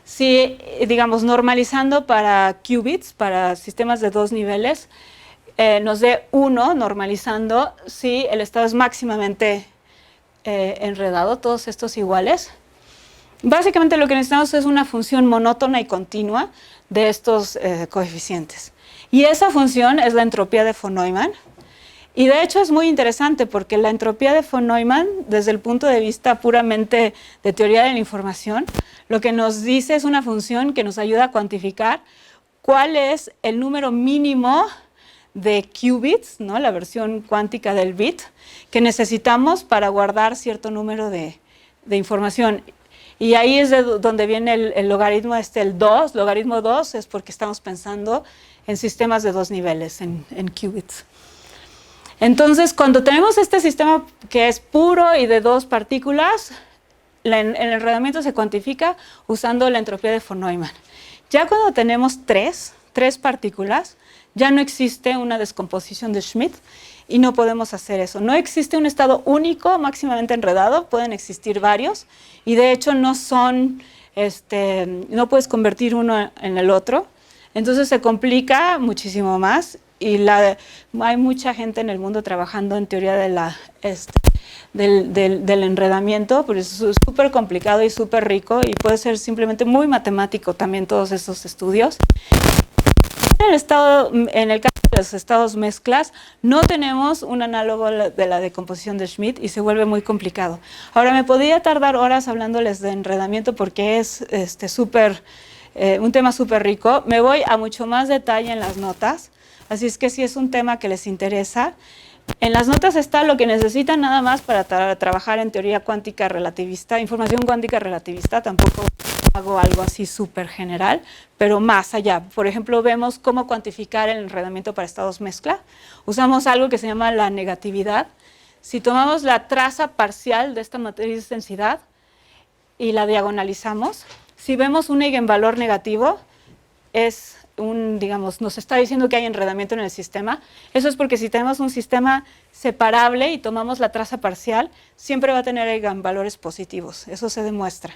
si, digamos, normalizando para qubits, para sistemas de 2 niveles, nos dé 1 normalizando si el estado es máximamente enredado, todos estos iguales. Básicamente lo que necesitamos es una función monótona y continua de estos coeficientes. Y esa función es la entropía de von Neumann. Y de hecho es muy interesante porque la entropía de von Neumann, desde el punto de vista puramente de teoría de la información, lo que nos dice es una función que nos ayuda a cuantificar cuál es el número mínimo de qubits, ¿no? La versión cuántica del bit, que necesitamos para guardar cierto número de información. Y ahí es de donde viene el logaritmo el 2. Logaritmo 2 es porque estamos pensando en sistemas de 2 niveles, en qubits. Entonces, cuando tenemos este sistema que es puro y de 2 partículas, el enredamiento se cuantifica usando la entropía de von Neumann. Ya cuando tenemos 3 partículas, ya no existe una descomposición de Schmidt y no podemos hacer eso. No existe un estado único máximamente enredado, pueden existir varios y de hecho no puedes convertir uno en el otro. Entonces se complica muchísimo más y hay mucha gente en el mundo trabajando en teoría del enredamiento, pero es súper complicado y súper rico y puede ser simplemente muy matemático también todos esos estudios. En el caso de los estados mezclas, no tenemos un análogo de la decomposición de Schmidt y se vuelve muy complicado. Ahora, me podría tardar horas hablándoles de enredamiento porque es un tema súper rico. Me voy a mucho más detalle en las notas, así es que si es un tema que les interesa, en las notas está lo que necesitan nada más para trabajar en teoría cuántica relativista, información cuántica relativista, tampoco hago algo así súper general, pero más allá. Por ejemplo, vemos cómo cuantificar el enredamiento para estados mezcla. Usamos algo que se llama la negatividad. Si tomamos la traza parcial de esta matriz de densidad y la diagonalizamos, si vemos un eigenvalor negativo, nos está diciendo que hay enredamiento en el sistema. Eso es porque si tenemos un sistema separable y tomamos la traza parcial, siempre va a tener eigenvalores positivos. Eso se demuestra.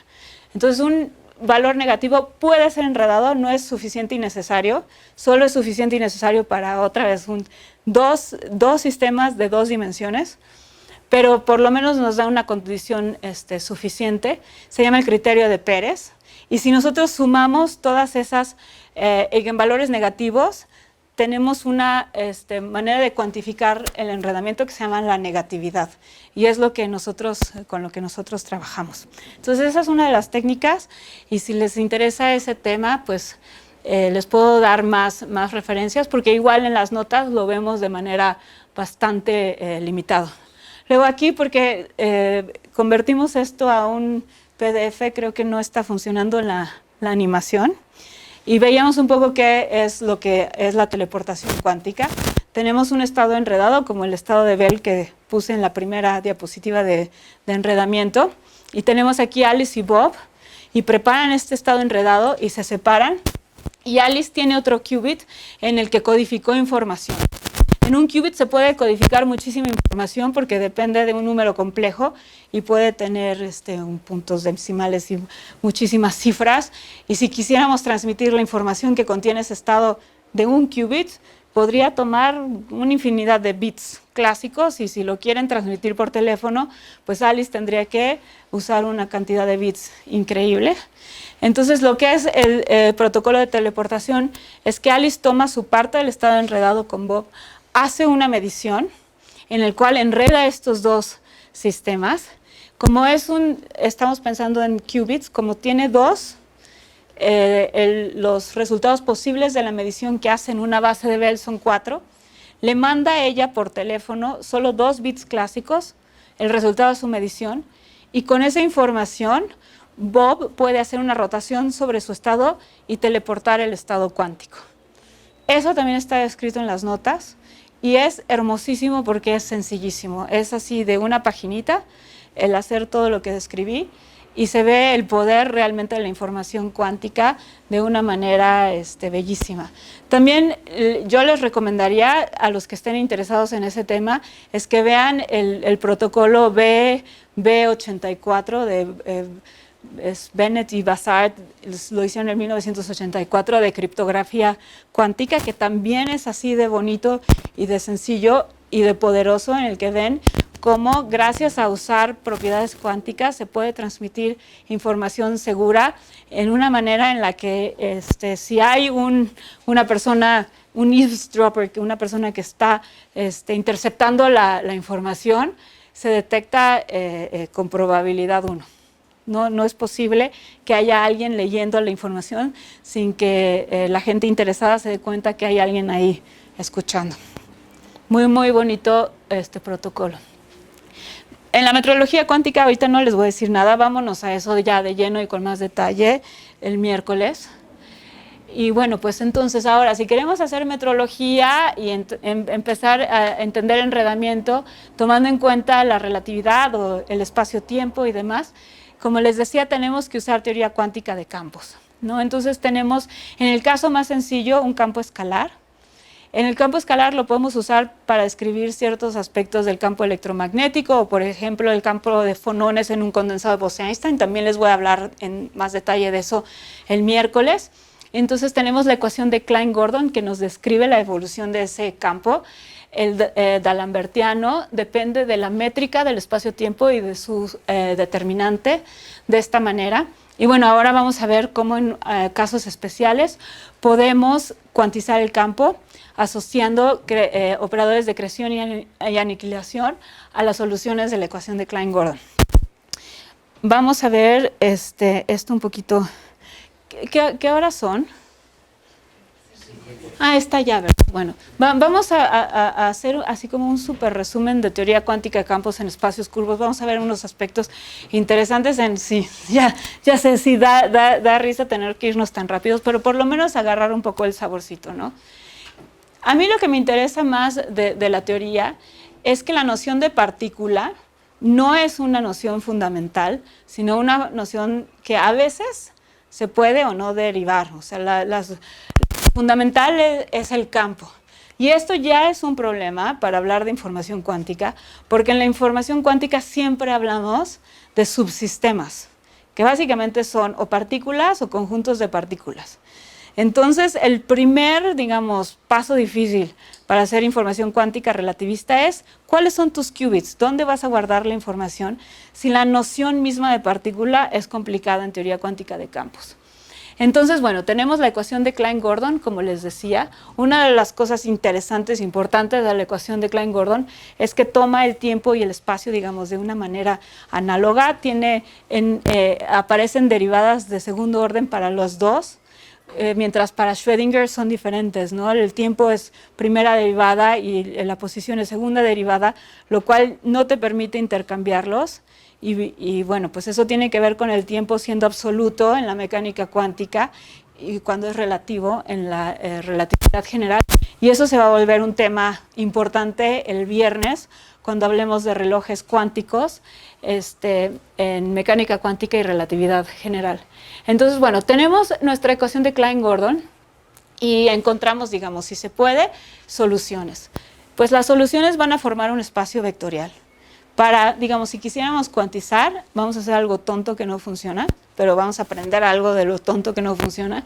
Entonces, un valor negativo puede ser enredado, no es suficiente y necesario, solo es suficiente y necesario para, otra vez, dos sistemas de 2 dimensiones, pero por lo menos nos da una condición suficiente. Se llama el criterio de Pérez. Y si nosotros sumamos todas esas eigenvalores negativos, tenemos una manera de cuantificar el enredamiento que se llama la negatividad. Y es con lo que nosotros trabajamos. Entonces, esa es una de las técnicas. Y si les interesa ese tema, pues les puedo dar más referencias, porque igual en las notas lo vemos de manera bastante limitada. Luego aquí, porque convertimos esto a un PDF, creo que no está funcionando la animación. Y veíamos un poco qué es lo que es la teleportación cuántica. Tenemos un estado enredado, como el estado de Bell que puse en la primera diapositiva de enredamiento. Y tenemos aquí Alice y Bob, y preparan este estado enredado y se separan. Y Alice tiene otro qubit en el que codificó información. En un qubit se puede codificar muchísima información porque depende de un número complejo y puede tener puntos decimales y muchísimas cifras. Y si quisiéramos transmitir la información que contiene ese estado de un qubit, podría tomar una infinidad de bits clásicos y si lo quieren transmitir por teléfono, pues Alice tendría que usar una cantidad de bits increíble. Entonces, lo que es el protocolo de teleportación es que Alice toma su parte del estado enredado con Bob, hace una medición en el cual enreda estos 2 sistemas. Como estamos pensando en qubits, como tiene 2, los resultados posibles de la medición que hace en una base de Bell son 4, le manda a ella por teléfono solo 2 bits clásicos, el resultado de su medición, y con esa información Bob puede hacer una rotación sobre su estado y teleportar el estado cuántico. Eso también está escrito en las notas. Y es hermosísimo porque es sencillísimo. Es así de una paginita el hacer todo lo que describí y se ve el poder realmente de la información cuántica de una manera bellísima. También yo les recomendaría a los que estén interesados en ese tema es que vean el protocolo B84 de Bennett y Bazard, lo hicieron en 1984, de criptografía cuántica, que también es así de bonito y de sencillo y de poderoso, en el que ven cómo gracias a usar propiedades cuánticas se puede transmitir información segura en una manera en la que si hay una persona, un eavesdropper, una persona que está interceptando la información, se detecta con probabilidad 1. No es posible que haya alguien leyendo la información sin que la gente interesada se dé cuenta que hay alguien ahí escuchando. Muy, muy bonito este protocolo. En la metrología cuántica, ahorita no les voy a decir nada, vámonos a eso ya de lleno y con más detalle el miércoles. Y bueno, pues entonces ahora, si queremos hacer metrología y empezar a entender enredamiento, tomando en cuenta la relatividad o el espacio-tiempo y demás, como les decía, tenemos que usar teoría cuántica de campos, ¿no? Entonces tenemos, en el caso más sencillo, un campo escalar. En el campo escalar lo podemos usar para describir ciertos aspectos del campo electromagnético o, por ejemplo, el campo de fonones en un condensado de Bose-Einstein. También les voy a hablar en más detalle de eso el miércoles. Entonces tenemos la ecuación de Klein-Gordon que nos describe la evolución de ese campo. El d'Alembertiano depende de la métrica del espacio-tiempo y de su determinante de esta manera. Y bueno, ahora vamos a ver cómo en casos especiales podemos cuantizar el campo asociando operadores de creación y aniquilación a las soluciones de la ecuación de Klein-Gordon. Vamos a ver esto un poquito. ¿Qué horas son? Está ya, ¿verdad? Bueno, vamos a hacer así como un súper resumen de teoría cuántica de campos en espacios curvos. Vamos a ver unos aspectos interesantes sí, ya sé, sí, da risa tener que irnos tan rápidos, pero por lo menos agarrar un poco el saborcito, ¿no? A mí lo que me interesa más de la teoría es que la noción de partícula no es una noción fundamental, sino una noción que a veces se puede o no derivar. O sea, lo fundamental es el campo. Y esto ya es un problema para hablar de información cuántica, porque en la información cuántica siempre hablamos de subsistemas, que básicamente son o partículas o conjuntos de partículas. Entonces, el primer, digamos, paso difícil para hacer información cuántica relativista es ¿cuáles son tus qubits? ¿Dónde vas a guardar la información? Si la noción misma de partícula es complicada en teoría cuántica de campos. Entonces, bueno, tenemos la ecuación de Klein-Gordon, como les decía. Una de las cosas interesantes, importantes de la ecuación de Klein-Gordon es que toma el tiempo y el espacio, digamos, de una manera análoga. Aparecen derivadas de segundo orden para los dos. Mientras para Schrödinger son diferentes, ¿no? El tiempo es primera derivada y la posición es segunda derivada, lo cual no te permite intercambiarlos. Y bueno, pues eso tiene que ver con el tiempo siendo absoluto en la mecánica cuántica y cuando es relativo en la relatividad general. Y eso se va a volver un tema importante el viernes cuando hablemos de relojes cuánticos en mecánica cuántica y relatividad general. Entonces, bueno, tenemos nuestra ecuación de Klein-Gordon y encontramos, digamos, si se puede, soluciones. Pues las soluciones van a formar un espacio vectorial. Para, digamos, si quisiéramos cuantizar, vamos a hacer algo tonto que no funciona, pero vamos a aprender algo de lo tonto que no funciona,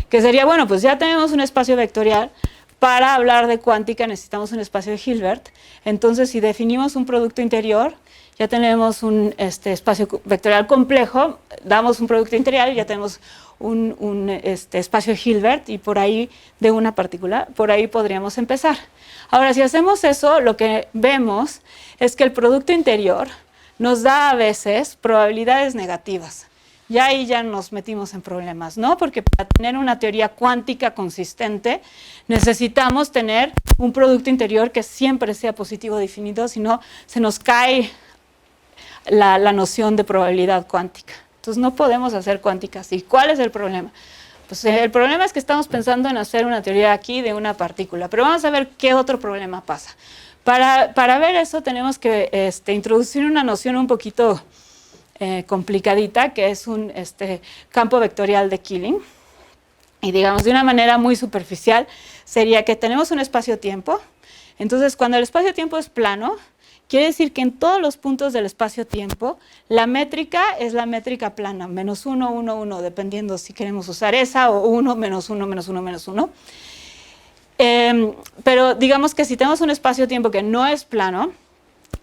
que sería, bueno, pues ya tenemos un espacio vectorial. Para hablar de cuántica necesitamos un espacio de Hilbert. Entonces, si definimos un producto interior, ya tenemos un espacio vectorial complejo, damos un producto interior y ya tenemos un espacio de Hilbert y por ahí de una partícula, por ahí podríamos empezar. Ahora, si hacemos eso, lo que vemos es que el producto interior nos da a veces probabilidades negativas. Ya ahí ya nos metimos en problemas, ¿no? Porque para tener una teoría cuántica consistente necesitamos tener un producto interior que siempre sea positivo definido, si no se nos cae la noción de probabilidad cuántica. Entonces no podemos hacer cuántica así. ¿Cuál es el problema? Pues el problema es que estamos pensando en hacer una teoría aquí de una partícula, pero vamos a ver qué otro problema pasa. Para ver eso tenemos que introducir una noción un poquito complicadita, que es un campo vectorial de Killing. Y digamos, de una manera muy superficial, sería que tenemos un espacio-tiempo. Entonces, cuando el espacio-tiempo es plano, quiere decir que en todos los puntos del espacio-tiempo, la métrica es la métrica plana, -1, 1, 1, dependiendo si queremos usar esa, o 1, -1, -1, -1. Pero digamos que si tenemos un espacio-tiempo que no es plano,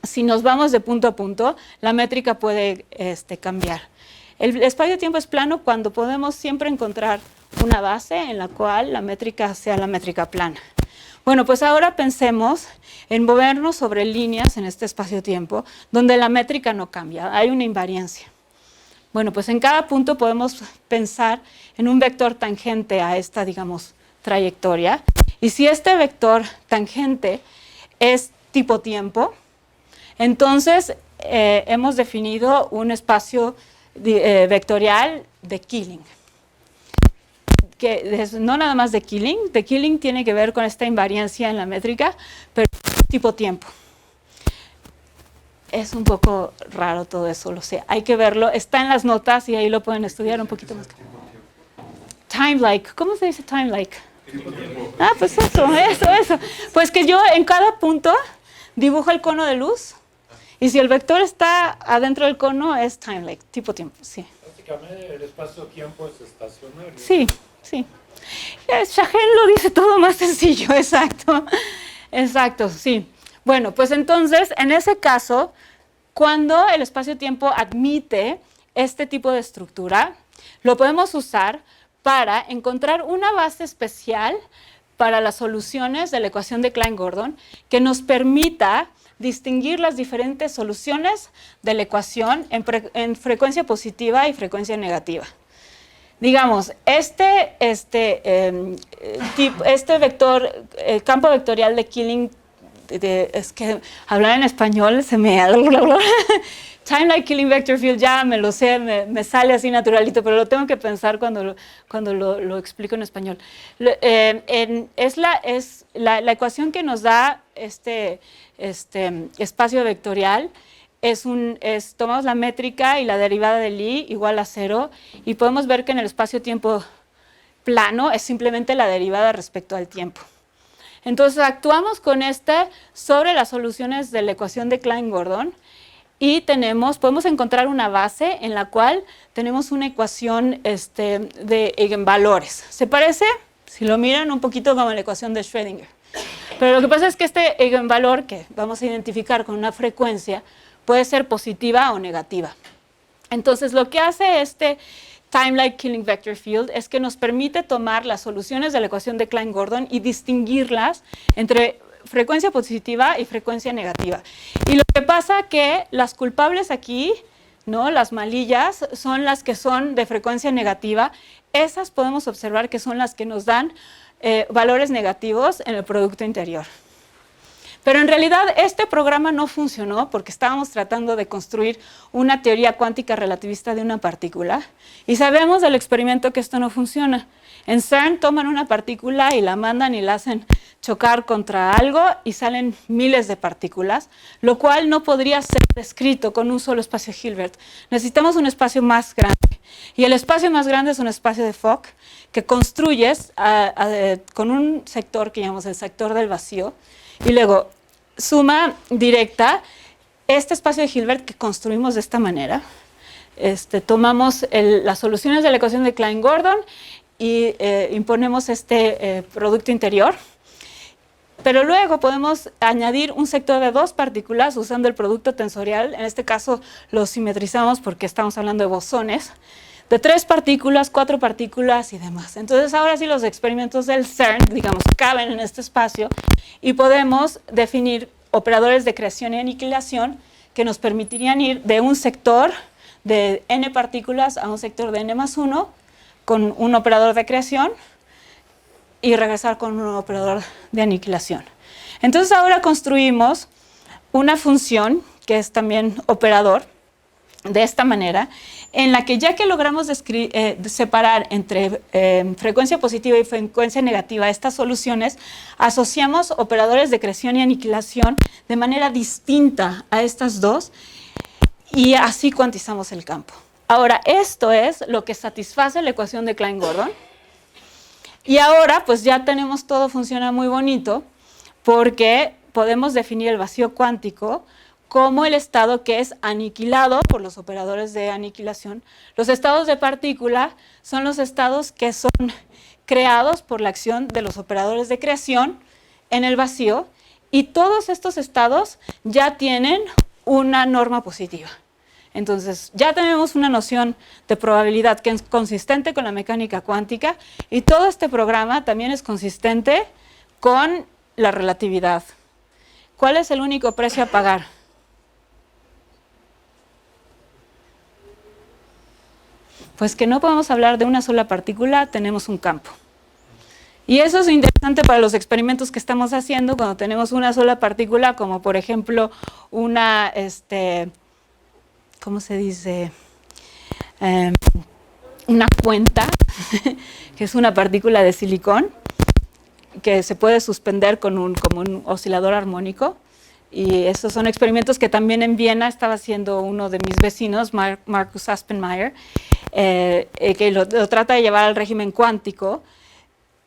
si nos vamos de punto a punto, la métrica puede cambiar. El espacio-tiempo es plano cuando podemos siempre encontrar una base en la cual la métrica sea la métrica plana. Bueno, pues ahora pensemos en movernos sobre líneas en este espacio-tiempo donde la métrica no cambia, hay una invariancia. Bueno, pues en cada punto podemos pensar en un vector tangente a esta, digamos, trayectoria. Y si este vector tangente es tipo tiempo, entonces hemos definido un espacio vectorial de Killing. Que es no nada más de Killing tiene que ver con esta invariancia en la métrica, pero tipo tiempo. Es un poco raro todo eso, lo sé, hay que verlo, está en las notas y ahí lo pueden estudiar un poquito más. Time-like, ¿cómo se dice time-like? Ah, pues eso. Pues que yo en cada punto dibujo el cono de luz y si el vector está adentro del cono es time-like, tipo tiempo, sí. Prácticamente el espacio-tiempo es estacionario. Sí. Shaheen lo dice todo más sencillo, exacto, sí. Bueno, pues entonces, en ese caso, cuando el espacio-tiempo admite este tipo de estructura, lo podemos usar para encontrar una base especial para las soluciones de la ecuación de Klein-Gordon que nos permita distinguir las diferentes soluciones de la ecuación en frecuencia positiva y frecuencia negativa. Digamos, este vector, campo vectorial de Killing, es que hablar en español se me... Time-like Killing Vector Field, ya me lo sé, me sale así naturalito, pero lo tengo que pensar cuando lo explico en español. Es la ecuación que nos da este espacio vectorial. Tomamos la métrica y la derivada del i igual a 0 y podemos ver que en el espacio-tiempo plano es simplemente la derivada respecto al tiempo. Entonces actuamos con sobre las soluciones de la ecuación de Klein-Gordon y podemos encontrar una base en la cual tenemos una ecuación de eigenvalores. ¿Se parece? Si lo miran un poquito como la ecuación de Schrödinger. Pero lo que pasa es que este eigenvalor que vamos a identificar con una frecuencia puede ser positiva o negativa. Entonces, lo que hace este time-like Killing vector field es que nos permite tomar las soluciones de la ecuación de Klein-Gordon y distinguirlas entre frecuencia positiva y frecuencia negativa. Y lo que pasa que las culpables aquí, ¿no? Las malillas, son las que son de frecuencia negativa. Esas podemos observar que son las que nos dan valores negativos en el producto interior. Pero en realidad este programa no funcionó porque estábamos tratando de construir una teoría cuántica relativista de una partícula y sabemos del experimento que esto no funciona. En CERN toman una partícula y la mandan y la hacen chocar contra algo y salen miles de partículas, lo cual no podría ser descrito con un solo espacio Hilbert. Necesitamos un espacio más grande y el espacio más grande es un espacio de Fock que construyes con un sector que llamamos el sector del vacío. Y luego, suma directa, este espacio de Hilbert que construimos de esta manera, tomamos las soluciones de la ecuación de Klein-Gordon y imponemos este producto interior, pero luego podemos añadir un sector de dos partículas usando el producto tensorial, en este caso lo simetrizamos porque estamos hablando de bosones, de 3 partículas, 4 partículas y demás. Entonces ahora sí los experimentos del CERN, digamos, caben en este espacio y podemos definir operadores de creación y aniquilación que nos permitirían ir de un sector de n partículas a un sector de n más 1 con un operador de creación y regresar con un operador de aniquilación. Entonces ahora construimos una función que es también operador de esta manera, en la que ya que logramos separar entre frecuencia positiva y frecuencia negativa estas soluciones, asociamos operadores de creación y aniquilación de manera distinta a estas dos y así cuantizamos el campo. Ahora, esto es lo que satisface la ecuación de Klein-Gordon y ahora pues ya tenemos todo, funciona muy bonito porque podemos definir el vacío cuántico como el estado que es aniquilado por los operadores de aniquilación. Los estados de partícula son los estados que son creados por la acción de los operadores de creación en el vacío y todos estos estados ya tienen una norma positiva. Entonces, ya tenemos una noción de probabilidad que es consistente con la mecánica cuántica y todo este programa también es consistente con la relatividad. ¿Cuál es el único precio a pagar? Pues que no podemos hablar de una sola partícula, tenemos un campo. Y eso es interesante para los experimentos que estamos haciendo cuando tenemos una sola partícula, como por ejemplo una, ¿cómo se dice? Una cuenta, que es una partícula de silicón, que se puede suspender como un oscilador armónico. Y esos son experimentos que también en Viena estaba haciendo uno de mis vecinos, Markus Aspenmeier, que lo trata de llevar al régimen cuántico.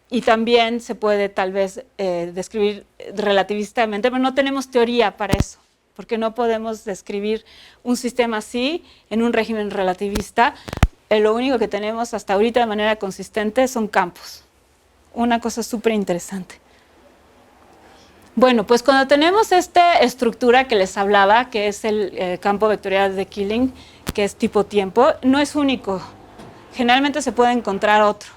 Y también se puede tal vez describir relativistamente, pero no tenemos teoría para eso, porque no podemos describir un sistema así en un régimen relativista. Lo único que tenemos hasta ahorita de manera consistente son campos. Una cosa súper interesante. Bueno, pues cuando tenemos esta estructura que les hablaba, que es el campo vectorial de Killing, que es tipo tiempo, no es único. Generalmente se puede encontrar otro.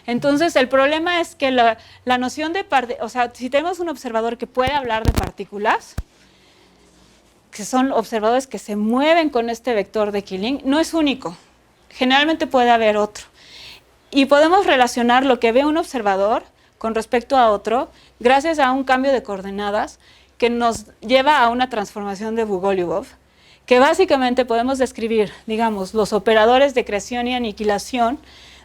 Entonces, el problema es que la noción de o sea, si tenemos un observador que puede hablar de partículas, que son observadores que se mueven con este vector de Killing, no es único. Generalmente puede haber otro. Y podemos relacionar lo que ve un observador con respecto a otro gracias a un cambio de coordenadas que nos lleva a una transformación de Bogoliubov, que básicamente podemos describir, digamos, los operadores de creación y aniquilación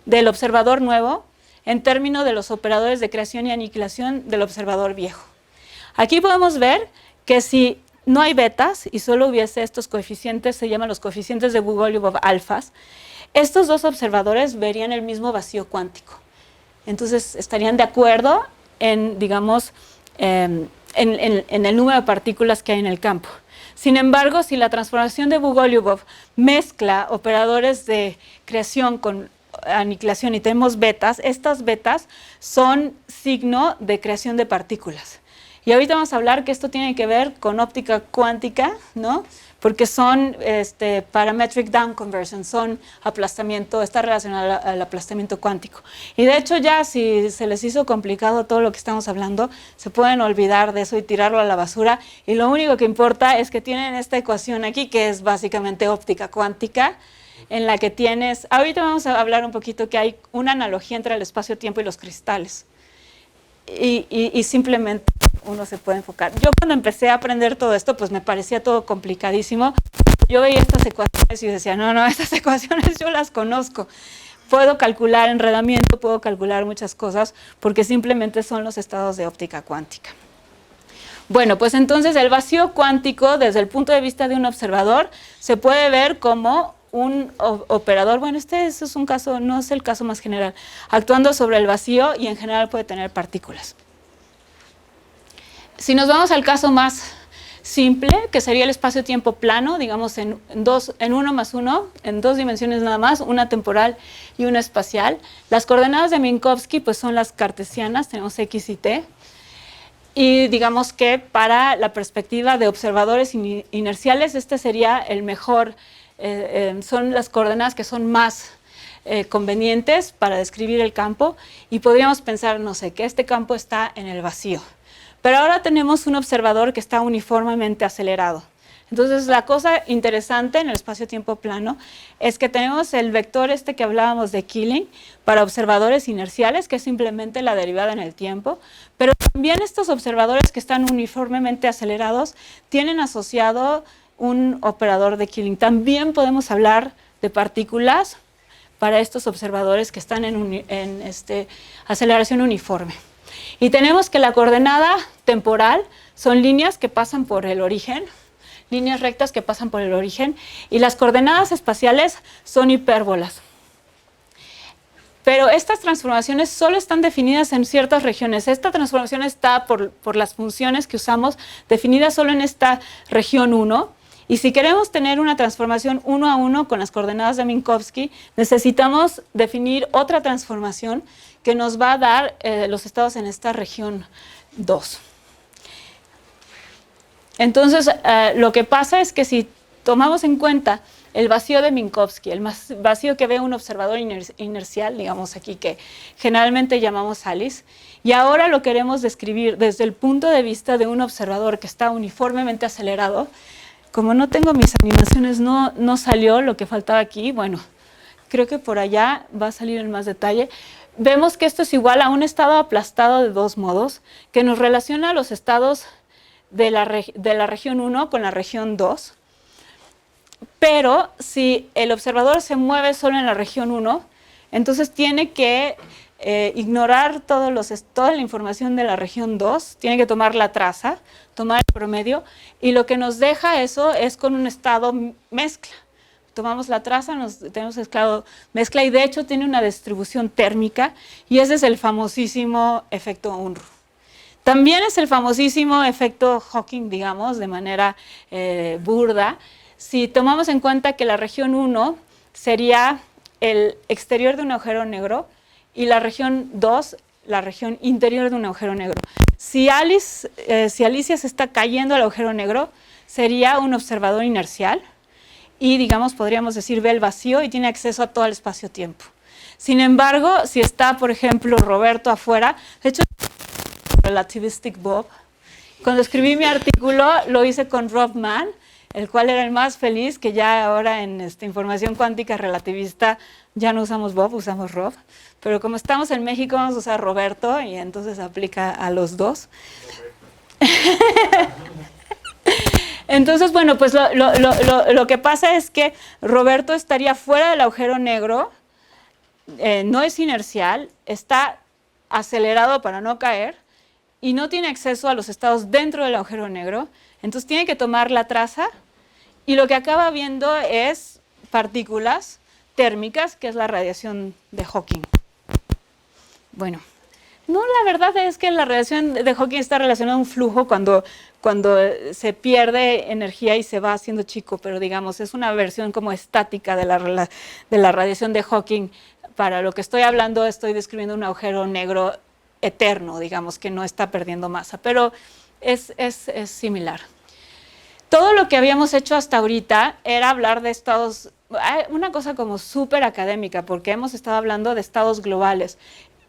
del observador nuevo en términos de los operadores de creación y aniquilación del observador viejo. Aquí podemos ver que si no hay betas y solo hubiese estos coeficientes, se llaman los coeficientes de Bogoliubov alfas, estos dos observadores verían el mismo vacío cuántico. Entonces estarían de acuerdo en, digamos, en el número de partículas que hay en el campo. Sin embargo, si la transformación de Bogoliubov mezcla operadores de creación con aniquilación y tenemos betas, estas betas son signo de creación de partículas. Y ahorita vamos a hablar que esto tiene que ver con óptica cuántica, ¿no? Porque son parametric down conversion, son aplastamiento, está relacionado al aplastamiento cuántico. Y de hecho ya si se les hizo complicado todo lo que estamos hablando, se pueden olvidar de eso y tirarlo a la basura. Y lo único que importa es que tienen esta ecuación aquí, que es básicamente óptica cuántica, en la que tienes, ahorita vamos a hablar un poquito que hay una analogía entre el espacio-tiempo y los cristales. Y simplemente uno se puede enfocar. Yo cuando empecé a aprender todo esto, pues me parecía todo complicadísimo. Yo veía estas ecuaciones y decía, no, estas ecuaciones yo las conozco. Puedo calcular enredamiento, puedo calcular muchas cosas, porque simplemente son los estados de óptica cuántica. Bueno, pues entonces el vacío cuántico, desde el punto de vista de un observador, se puede ver como un operador, bueno, eso es un caso, no es el caso más general, actuando sobre el vacío y en general puede tener partículas. Si nos vamos al caso más simple, que sería el espacio-tiempo plano, digamos en 1 más 1, en 2 dimensiones nada más, una temporal y una espacial, las coordenadas de Minkowski pues son las cartesianas, tenemos x y t, y digamos que para la perspectiva de observadores inerciales, este sería el mejor, son las coordenadas que son más convenientes para describir el campo, y podríamos pensar, no sé, que este campo está en el vacío. Pero ahora tenemos un observador que está uniformemente acelerado. Entonces, la cosa interesante en el espacio-tiempo plano es que tenemos el vector que hablábamos de Killing para observadores inerciales, que es simplemente la derivada en el tiempo, pero también estos observadores que están uniformemente acelerados tienen asociado un operador de Killing. También podemos hablar de partículas para estos observadores que están en aceleración uniforme. Y tenemos que la coordenada temporal son líneas que pasan por el origen, líneas rectas que pasan por el origen, y las coordenadas espaciales son hipérbolas. Pero estas transformaciones solo están definidas en ciertas regiones. Esta transformación está por las funciones que usamos, definida solo en esta región 1. Y si queremos tener una transformación 1 a 1 con las coordenadas de Minkowski, necesitamos definir otra transformación que nos va a dar los estados en esta región 2. Entonces, lo que pasa es que si tomamos en cuenta el vacío de Minkowski, el vacío que ve un observador inercial, digamos aquí que generalmente llamamos ALICE, y ahora lo queremos describir desde el punto de vista de un observador que está uniformemente acelerado. Como no tengo mis animaciones, no salió lo que faltaba aquí. Bueno, creo que por allá va a salir en más detalle. Vemos que esto es igual a un estado aplastado de dos modos, que nos relaciona a los estados de la región 1 con la región 2. Pero si el observador se mueve solo en la región 1, entonces tiene que ignorar toda la información de la región 2, tiene que tomar la traza, tomar el promedio, y lo que nos deja eso es con un estado mezcla. Tomamos la traza, tenemos estado mezcla, y de hecho tiene una distribución térmica, y ese es el famosísimo efecto Unruh. También es el famosísimo efecto Hawking, digamos, de manera burda. Si tomamos en cuenta que la región 1 sería el exterior de un agujero negro y la región 2, la región interior de un agujero negro. Si Alicia se está cayendo al agujero negro, sería un observador inercial y, digamos, podríamos decir, ve el vacío y tiene acceso a todo el espacio-tiempo. Sin embargo, si está, por ejemplo, Roberto afuera, de hecho, Relativistic Bob, cuando escribí mi artículo lo hice con Rob Mann, el cual era el más feliz, que ya ahora en información cuántica relativista ya no usamos Bob, usamos Rob, pero como estamos en México vamos a usar Roberto y entonces aplica a los dos. Entonces, bueno, pues lo que pasa es que Roberto estaría fuera del agujero negro, no es inercial, está acelerado para no caer y no tiene acceso a los estados dentro del agujero negro, entonces tiene que tomar la traza y lo que acaba viendo es partículas térmicas, que es la radiación de Hawking. Bueno, no, la verdad es que la radiación de Hawking está relacionada a un flujo cuando se pierde energía y se va haciendo chico, pero digamos, es una versión como estática de la radiación de Hawking. Para lo que estoy hablando, estoy describiendo un agujero negro eterno, digamos, que no está perdiendo masa, pero es similar. Todo lo que habíamos hecho hasta ahorita era hablar de estados, una cosa como súper académica, porque hemos estado hablando de estados globales.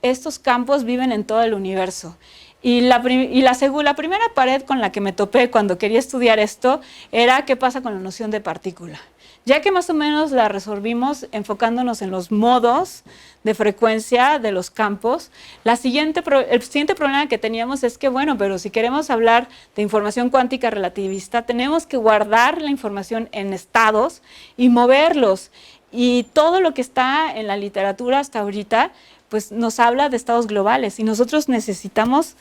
Estos campos viven en todo el universo. Y la primera pared con la que me topé cuando quería estudiar esto era qué pasa con la noción de partícula. Ya que más o menos la resolvimos enfocándonos en los modos de frecuencia de los campos, el siguiente problema que teníamos es que, bueno, pero si queremos hablar de información cuántica relativista, tenemos que guardar la información en estados y moverlos. Y todo lo que está en la literatura hasta ahorita, pues nos habla de estados globales y nosotros necesitamos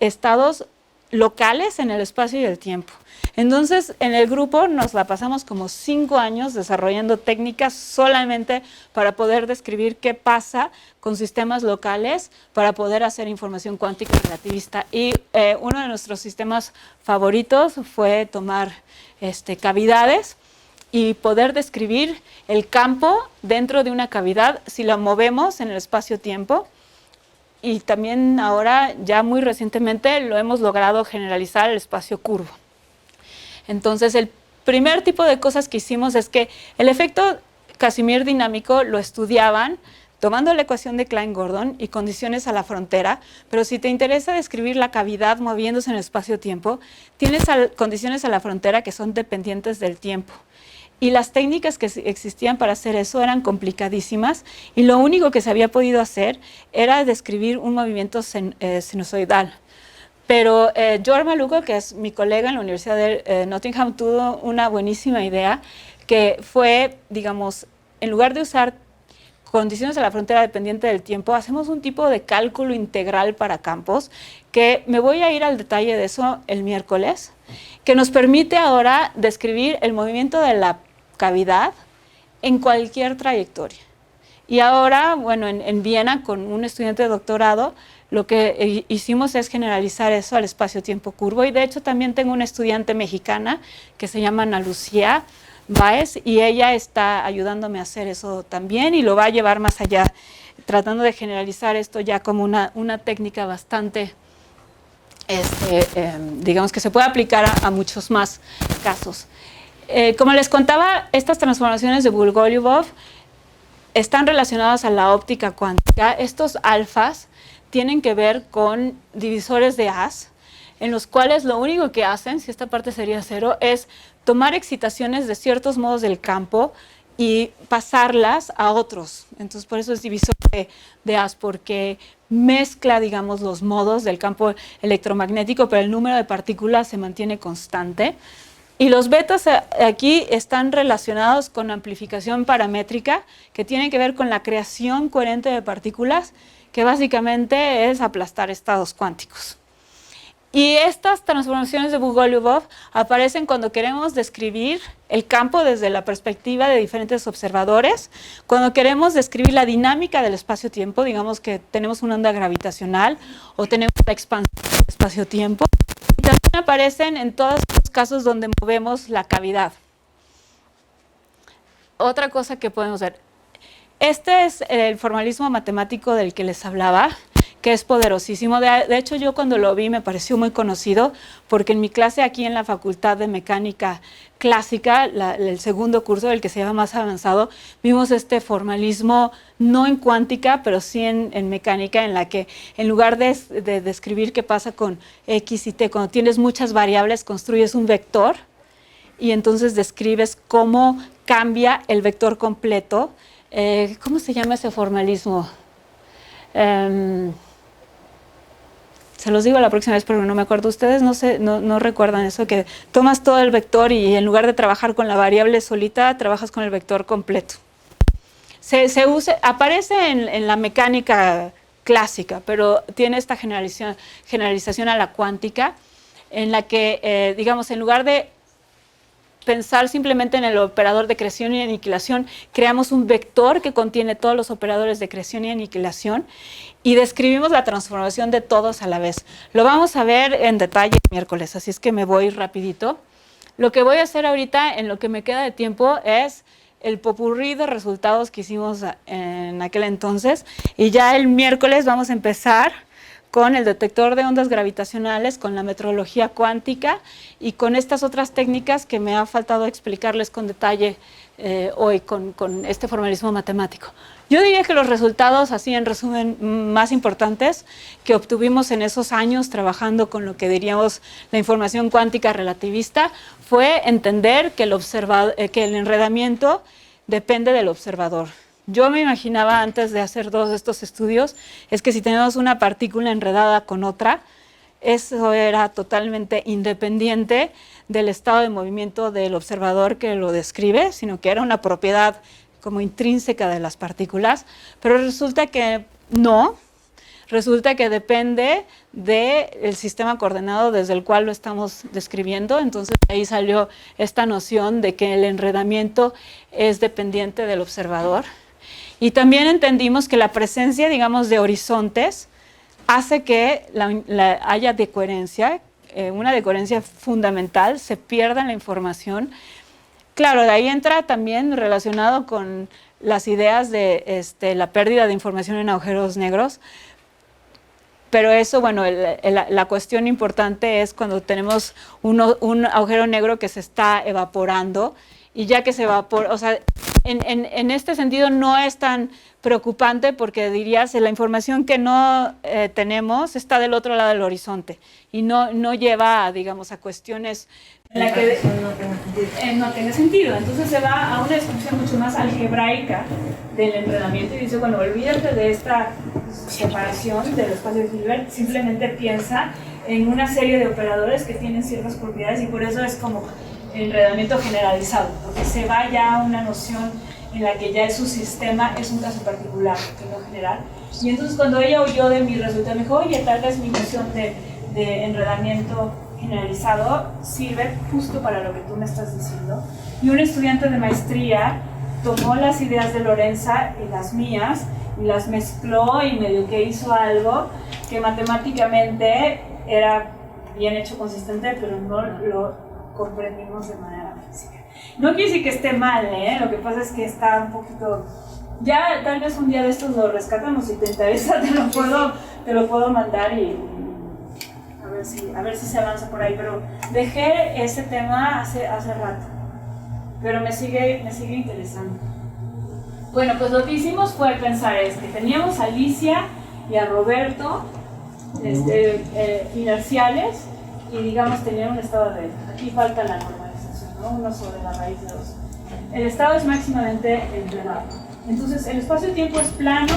estados locales en el espacio y el tiempo. Entonces, en el grupo nos la pasamos como 5 años desarrollando técnicas solamente para poder describir qué pasa con sistemas locales para poder hacer información cuántica relativista. Y uno de nuestros sistemas favoritos fue tomar cavidades y poder describir el campo dentro de una cavidad si la movemos en el espacio-tiempo. Y también ahora, ya muy recientemente, lo hemos logrado generalizar el espacio curvo. Entonces, el primer tipo de cosas que hicimos es que el efecto Casimir dinámico lo estudiaban tomando la ecuación de Klein-Gordon y condiciones a la frontera, pero si te interesa describir la cavidad moviéndose en el espacio-tiempo, tienes condiciones a la frontera que son dependientes del tiempo. Y las técnicas que existían para hacer eso eran complicadísimas y lo único que se había podido hacer era describir un movimiento sinusoidal. Pero George Maluco, que es mi colega en la Universidad de Nottingham, tuvo una buenísima idea que fue, digamos, en lugar de usar condiciones a la frontera dependiente del tiempo, hacemos un tipo de cálculo integral para campos, que me voy a ir al detalle de eso el miércoles, que nos permite ahora describir el movimiento de la cavidad en cualquier trayectoria. Y ahora, bueno, en Viena, con un estudiante de doctorado, lo que hicimos es generalizar eso al espacio-tiempo curvo. Y de hecho también tengo una estudiante mexicana que se llama Ana Lucía Báez y ella está ayudándome a hacer eso también y lo va a llevar más allá, tratando de generalizar esto ya como una técnica bastante digamos que se puede aplicar a muchos más casos. Como les contaba, estas transformaciones de Bulgoliubov están relacionadas a la óptica cuántica. Estos alfas tienen que ver con divisores de haz, en los cuales lo único que hacen, si esta parte sería cero, es tomar excitaciones de ciertos modos del campo y pasarlas a otros. Entonces, por eso es divisor de haz, porque mezcla, digamos, los modos del campo electromagnético, pero el número de partículas se mantiene constante. Y los betas aquí están relacionados con amplificación paramétrica, que tiene que ver con la creación coherente de partículas, que básicamente es aplastar estados cuánticos. Y estas transformaciones de Bulgoliubov aparecen cuando queremos describir el campo desde la perspectiva de diferentes observadores, cuando queremos describir la dinámica del espacio-tiempo, digamos que tenemos una onda gravitacional o tenemos la expansión del espacio-tiempo. Y también aparecen en todos los casos donde movemos la cavidad. Otra cosa que podemos ver. Este es el formalismo matemático del que les hablaba, que es poderosísimo. De hecho, yo cuando lo vi me pareció muy conocido, porque en mi clase aquí en la Facultad de Mecánica Clásica, el segundo curso, el que se llama más avanzado, vimos este formalismo no en cuántica, pero sí en mecánica, en la que en lugar de describir qué pasa con X y T, cuando tienes muchas variables, construyes un vector y entonces describes cómo cambia el vector completo. ¿Cómo se llama ese formalismo? Se los digo la próxima vez porque no me acuerdo. Ustedes no recuerdan eso, que tomas todo el vector y en lugar de trabajar con la variable solita, trabajas con el vector completo. Aparece en la mecánica clásica, pero tiene esta generalización a la cuántica, en la que, digamos, en lugar de pensar simplemente en el operador de creación y aniquilación, creamos un vector que contiene todos los operadores de creación y aniquilación y describimos la transformación de todos a la vez. Lo vamos a ver en detalle el miércoles, así es que me voy rapidito. Lo que voy a hacer ahorita, en lo que me queda de tiempo, es el popurrí de resultados que hicimos en aquel entonces, y ya el miércoles vamos a empezar con el detector de ondas gravitacionales, con la metrología cuántica y con estas otras técnicas que me ha faltado explicarles con detalle hoy con este formalismo matemático. Yo diría que los resultados, así en resumen, más importantes que obtuvimos en esos años trabajando con lo que diríamos la información cuántica relativista fue entender que el enredamiento depende del observador. Yo me imaginaba antes de hacer todos estos estudios, es que si tenemos una partícula enredada con otra, eso era totalmente independiente del estado de movimiento del observador que lo describe, sino que era una propiedad como intrínseca de las partículas, pero resulta que no, resulta que depende del sistema coordenado desde el cual lo estamos describiendo. Entonces ahí salió esta noción de que el enredamiento es dependiente del observador. Y también entendimos que la presencia, digamos, de horizontes hace que haya decoherencia, una decoherencia fundamental, se pierda la información. Claro, de ahí entra también relacionado con las ideas de la pérdida de información en agujeros negros. Pero eso, bueno, la cuestión importante es cuando tenemos un agujero negro que se está evaporando, y ya que se evapora, o sea, en este sentido no es tan preocupante porque dirías la información que no tenemos está del otro lado del horizonte y no lleva, digamos, a cuestiones en la que no tenga sentido. Entonces se va a una descripción mucho más algebraica del enredamiento y dice, bueno, olvídate de esta separación del espacio de Hilbert, simplemente piensa en una serie de operadores que tienen ciertas propiedades y por eso es como enredamiento generalizado, porque se va ya a una noción en la que ya su sistema es un caso particular, que no general. Y entonces cuando ella oyó de mi resultado, me dijo, oye, tal vez mi noción de enredamiento generalizado sirve justo para lo que tú me estás diciendo. Y un estudiante de maestría tomó las ideas de Lorenza y las mías y las mezcló y medio que hizo algo que matemáticamente era bien hecho, consistente, pero no lo comprendimos de manera física. No quiere decir que esté mal, lo que pasa es que está un poquito... Ya tal vez un día de estos lo rescatamos, si te interesa te lo puedo mandar y a ver a ver si se avanza por ahí, pero dejé ese tema hace rato, pero me sigue interesando. Bueno, pues lo que hicimos fue pensar que teníamos a Alicia y a Roberto inerciales y digamos tenían un estado de, aquí falta la normalización, ¿no? Uno sobre la raíz de 2. El estado es máximamente enredado. Entonces el espacio-tiempo es plano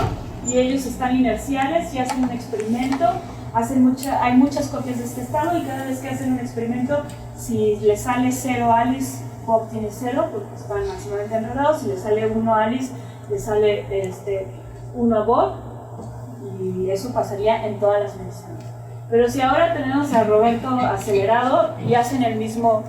y ellos están inerciales y hacen un experimento, hay muchas copias de este estado y cada vez que hacen un experimento, si le sale 0 a Alice, Bob tiene 0 porque están máximamente enredados, si le sale 1 a Alice, le sale 1 a Bob y eso pasaría en todas las mediciones. Pero si ahora tenemos a Roberto acelerado y hacen el mismo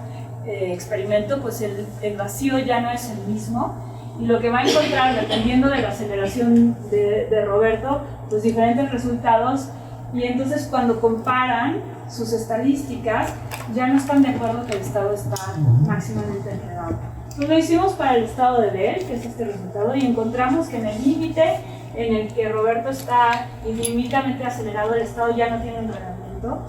experimento, pues el vacío ya no es el mismo y lo que va a encontrar, dependiendo de la aceleración de Roberto, pues diferentes resultados y entonces cuando comparan sus estadísticas ya no están de acuerdo que el estado está máximamente enredado. Entonces lo hicimos para el estado de Bell, que es este resultado, y encontramos que en el límite en el que Roberto está infinitamente acelerado, el estado ya no tiene enredamiento.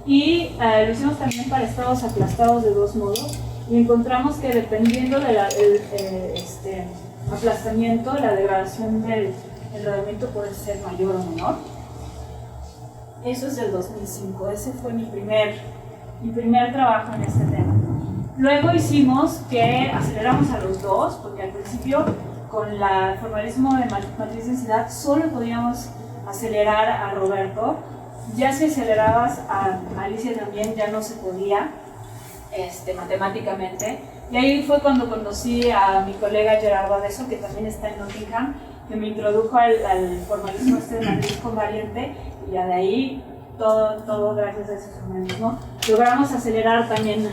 Y lo hicimos también para estados aplastados de 2 modos, y encontramos que dependiendo del aplastamiento, la degradación del enredamiento puede ser mayor o menor. Eso es del 2005, ese fue mi primer trabajo en este tema. Luego hicimos que aceleramos a los dos, porque al principio con el formalismo de matriz densidad solo podíamos acelerar a Roberto. Ya si acelerabas a Alicia también ya no se podía matemáticamente. Y ahí fue cuando conocí a mi colega Gerardo Adeso, que también está en Nottingham, que me introdujo al formalismo de matriz convariante, y ya de ahí todo gracias a ese formalismo logramos acelerar también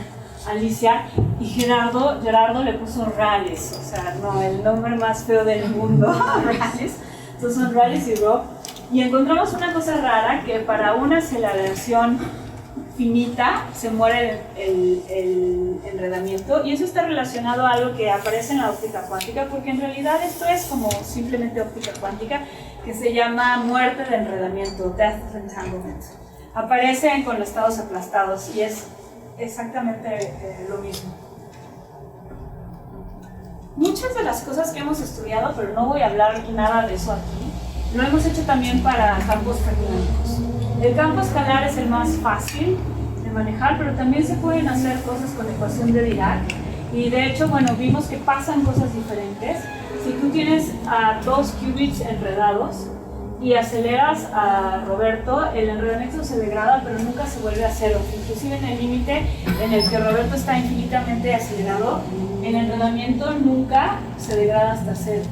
a Alicia, y Gerardo le puso Rales, o sea, no, el nombre más feo del mundo, Rales. Entonces son Rales y Rob, y encontramos una cosa rara, que para una aceleración finita se muere el enredamiento, y eso está relacionado a algo que aparece en la óptica cuántica, porque en realidad esto es como simplemente óptica cuántica, que se llama muerte de enredamiento, death of entanglement. Aparecen con los estados aplastados y es exactamente lo mismo. Muchas de las cosas que hemos estudiado, pero no voy a hablar nada de eso aquí, lo hemos hecho también para campos fermiónicos. El campo escalar es el más fácil de manejar, pero también se pueden hacer cosas con ecuación de Dirac, y de hecho, bueno, vimos que pasan cosas diferentes. Si tú tienes a 2 qubits enredados y aceleras a Roberto, el enredamiento se degrada, pero nunca se vuelve a 0. Inclusive en el límite en el que Roberto está infinitamente acelerado, el enredamiento nunca se degrada hasta 0.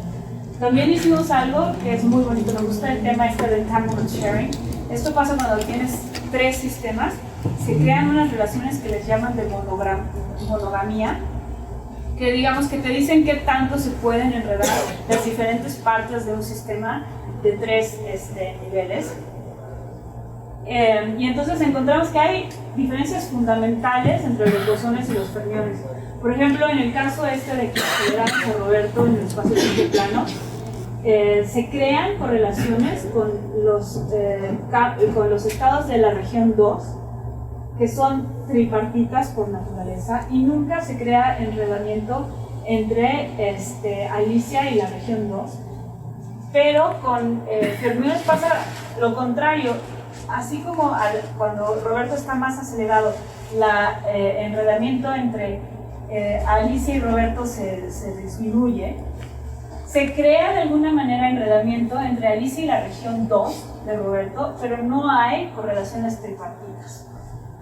También hicimos algo que es muy bonito, me gusta el tema del entanglement sharing. Esto pasa cuando tienes 3 sistemas, se crean unas relaciones que les llaman de monogamia, que digamos que te dicen qué tanto se pueden enredar las diferentes partes de un sistema de 3 niveles. Y entonces encontramos que hay diferencias fundamentales entre los bosones y los fermiones. Por ejemplo, en el caso de que aceleramos a Roberto en el espacio-tiempo plano, se crean correlaciones con los estados de la región 2, que son tripartitas por naturaleza, y nunca se crea enredamiento entre Alicia y la región 2. Pero con fermiones pasa lo contrario. Así como cuando Roberto está más acelerado, el enredamiento entre Alicia y Roberto se disminuye, se crea de alguna manera enredamiento entre Alicia y la región 2 de Roberto, pero no hay correlaciones tripartitas.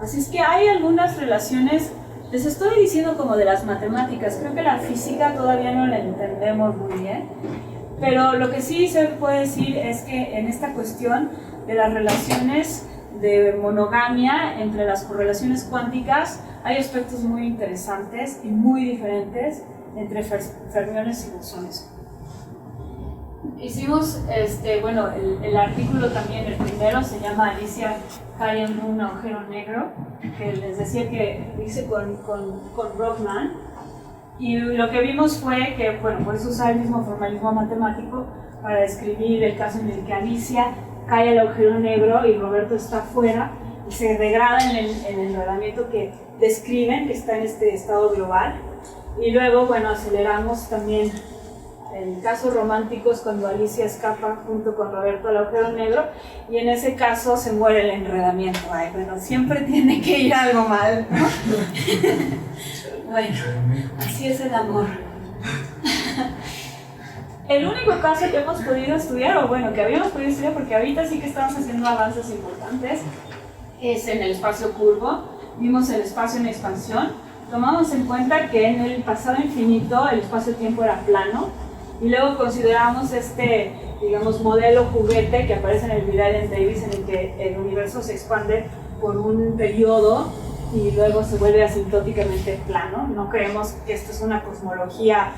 Así es que hay algunas relaciones, les estoy diciendo como de las matemáticas, creo que la física todavía no la entendemos muy bien, pero lo que sí se puede decir es que en esta cuestión de las relaciones de monogamia entre las correlaciones cuánticas hay aspectos muy interesantes y muy diferentes entre fermiones y bosones. Hicimos, bueno, el artículo también, el primero, se llama Alicia cae en un agujero negro, que les decía que hice con Brockman, y lo que vimos fue que, bueno, puedes usar el mismo formalismo matemático para describir el caso en el que Alicia cae al agujero negro y Roberto está fuera, se degrada en el enredamiento que describen, que está en este estado global. Y luego, bueno, aceleramos también el caso romántico es cuando Alicia escapa junto con Roberto al agujero negro y en ese caso se muere el enredamiento. Ay, bueno, siempre tiene que ir algo mal, ¿no? Bueno, así es el amor. El único caso que hemos podido estudiar, o bueno, que habíamos podido estudiar, porque ahorita sí que estamos haciendo avances importantes, es en el espacio curvo. Vimos el espacio en expansión. Tomamos en cuenta que en el pasado infinito el espacio-tiempo era plano y luego consideramos este, digamos, modelo juguete que aparece en el Vidal Davis, en el que el universo se expande por un periodo y luego se vuelve asintóticamente plano. No creemos que esto es una cosmología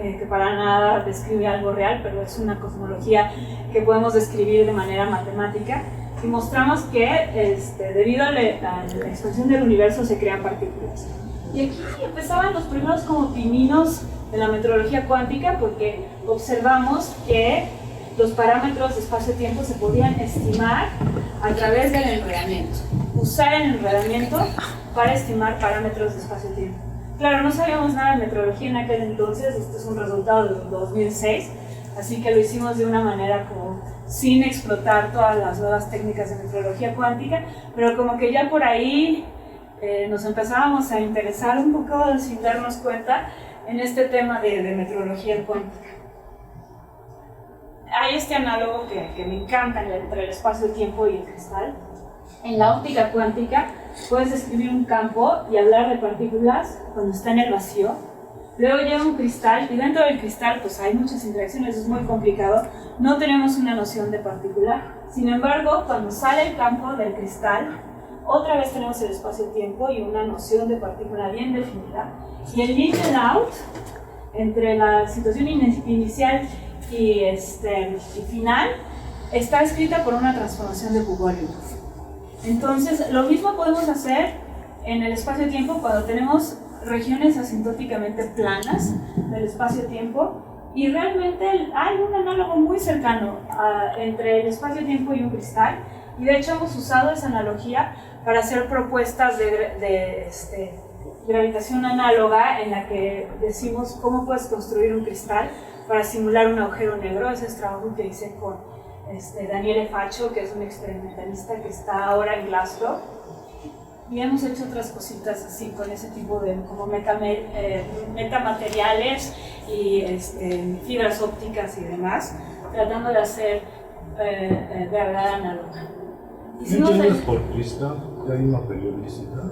que para nada describe algo real, pero es una cosmología que podemos describir de manera matemática. Y mostramos que debido a la expansión del universo se crean partículas. Y aquí empezaban los primeros como pininos de la metrología cuántica, porque observamos que los parámetros de espacio-tiempo se podían estimar a través del enredamiento. Usar el enredamiento para estimar parámetros de espacio-tiempo. Claro, no sabíamos nada de metrología en aquel entonces, esto es un resultado de 2006, así que lo hicimos de una manera como sin explotar todas las nuevas técnicas de metrología cuántica, pero como que ya por ahí nos empezábamos a interesar un poco sin darnos cuenta en este tema de metrología cuántica. Hay este análogo que me encanta entre el espacio-tiempo y el cristal. En la óptica cuántica puedes describir un campo y hablar de partículas cuando está en el vacío. Luego llega un cristal y dentro del cristal pues hay muchas interacciones, es muy complicado. No tenemos una noción de partícula. Sin embargo, cuando sale el campo del cristal, otra vez tenemos el espacio-tiempo y una noción de partícula bien definida. Y el in and out, entre la situación inicial y final, está escrita por una transformación de Bogoliubov. Entonces, lo mismo podemos hacer en el espacio-tiempo cuando tenemos regiones asintóticamente planas del espacio-tiempo y realmente hay un análogo muy cercano entre el espacio-tiempo y un cristal. Y de hecho hemos usado esa analogía para hacer propuestas de gravitación análoga en la que decimos cómo puedes construir un cristal para simular un agujero negro. Ese es trabajo que hice con Daniele Faccio, que es un experimentalista que está ahora en Glasgow. Y hemos hecho otras cositas así con ese tipo de como metamateriales y fibras ópticas y demás, tratando de hacer gravedad análoga. ¿No entiendes por cristal que hay una periodicidad?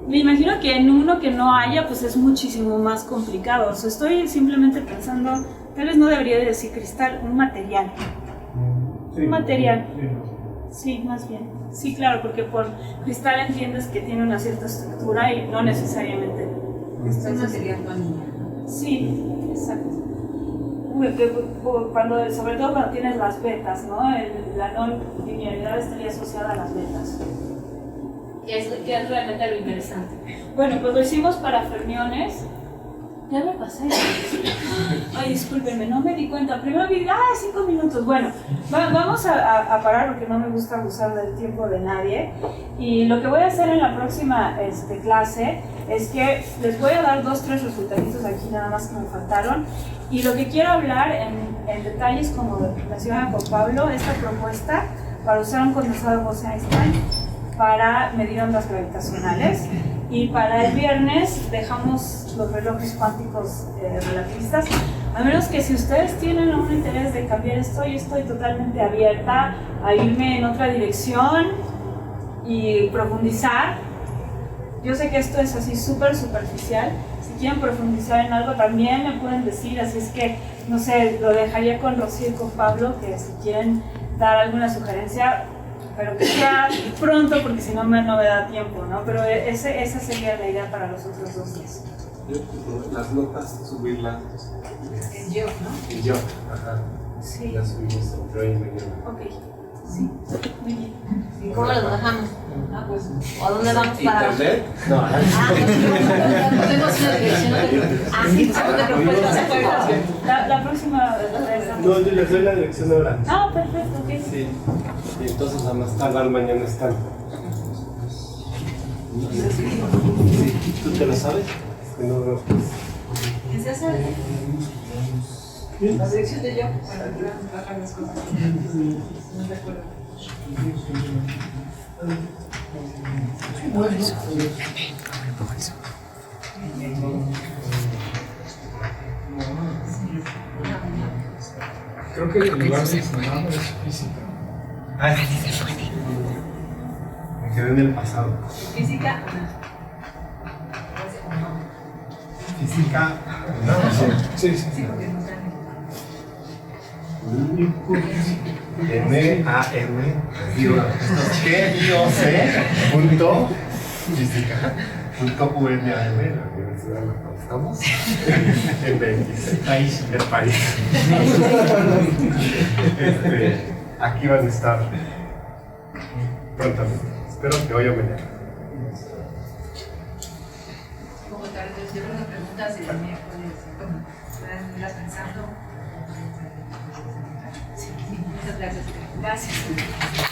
Me imagino que en uno que no haya, pues es muchísimo más complicado. O sea, estoy simplemente pensando, tal vez no debería de decir cristal, un material. Sí, Un material. Sí, Sí, más bien. Sí, claro, porque por cristal entiendes que tiene una cierta estructura y no necesariamente. Es un material vanilla. Sí, exacto. Sobre todo cuando tienes las vetas, ¿no? La no linealidad estaría asociada a las vetas. Que es realmente lo interesante. Bueno, pues lo hicimos para fermiones. Ya me pasé. Ay, discúlpenme, no me di cuenta. Primero vi, 5 minutos. Bueno, vamos a parar porque no me gusta abusar del tiempo de nadie. Y lo que voy a hacer en la próxima clase es que les voy a dar 2 o 3 resultados aquí nada más que me faltaron. Y lo que quiero hablar en detalles, como mencionaba con Pablo, esta propuesta para usar un condensador de Bose-Einstein para medir ondas gravitacionales. Y para el viernes dejamos los relojes cuánticos relativistas. A menos que si ustedes tienen algún interés de cambiar esto, yo estoy totalmente abierta a irme en otra dirección y profundizar. Yo sé que esto es así súper superficial. Si quieren profundizar en algo también me pueden decir, así es que, no sé, lo dejaría con Rocío y con Pablo, que si quieren dar alguna sugerencia, pero que sea pronto porque si no me da tiempo, ¿no? Pero esa sería la idea para los otros 2 días. Las notas, subirlas En yo, ¿no? en yo. Ajá. Sí. Las subimos entre hoy y mañana. Ok. ¿Y cómo los bajamos? Ah, pues, ¿o a dónde vamos para ¿Internet? No. Ah, no tenemos una dirección. Ah, sí, pues no te preocupes, La próxima vez. No, yo les doy la dirección ahora. Ah, perfecto, ok. Sí. Y entonces a más tardar mañana están. Sí, ¿tú te lo sabes? No, no. ¿Qué se hace? La dirección de yo, para que bajar las cosas. No te acuerdo. Creo que el lugar mencionado es física. Ah, sí. Me quedé en el pasado. Física, Física. No, Sí, sí. sí, porque nos dan. M-A-M, digo, G-I-O-C, punto, física, punto U-N-A-M, la universidad en la cual estamos, en 26. País. El país. Aquí van a estar prontamente. Espero que hoy o mañana. Como tal vez yo creo que preguntas el miércoles, como puedan irlas pensando. Sí, muchas gracias. Gracias.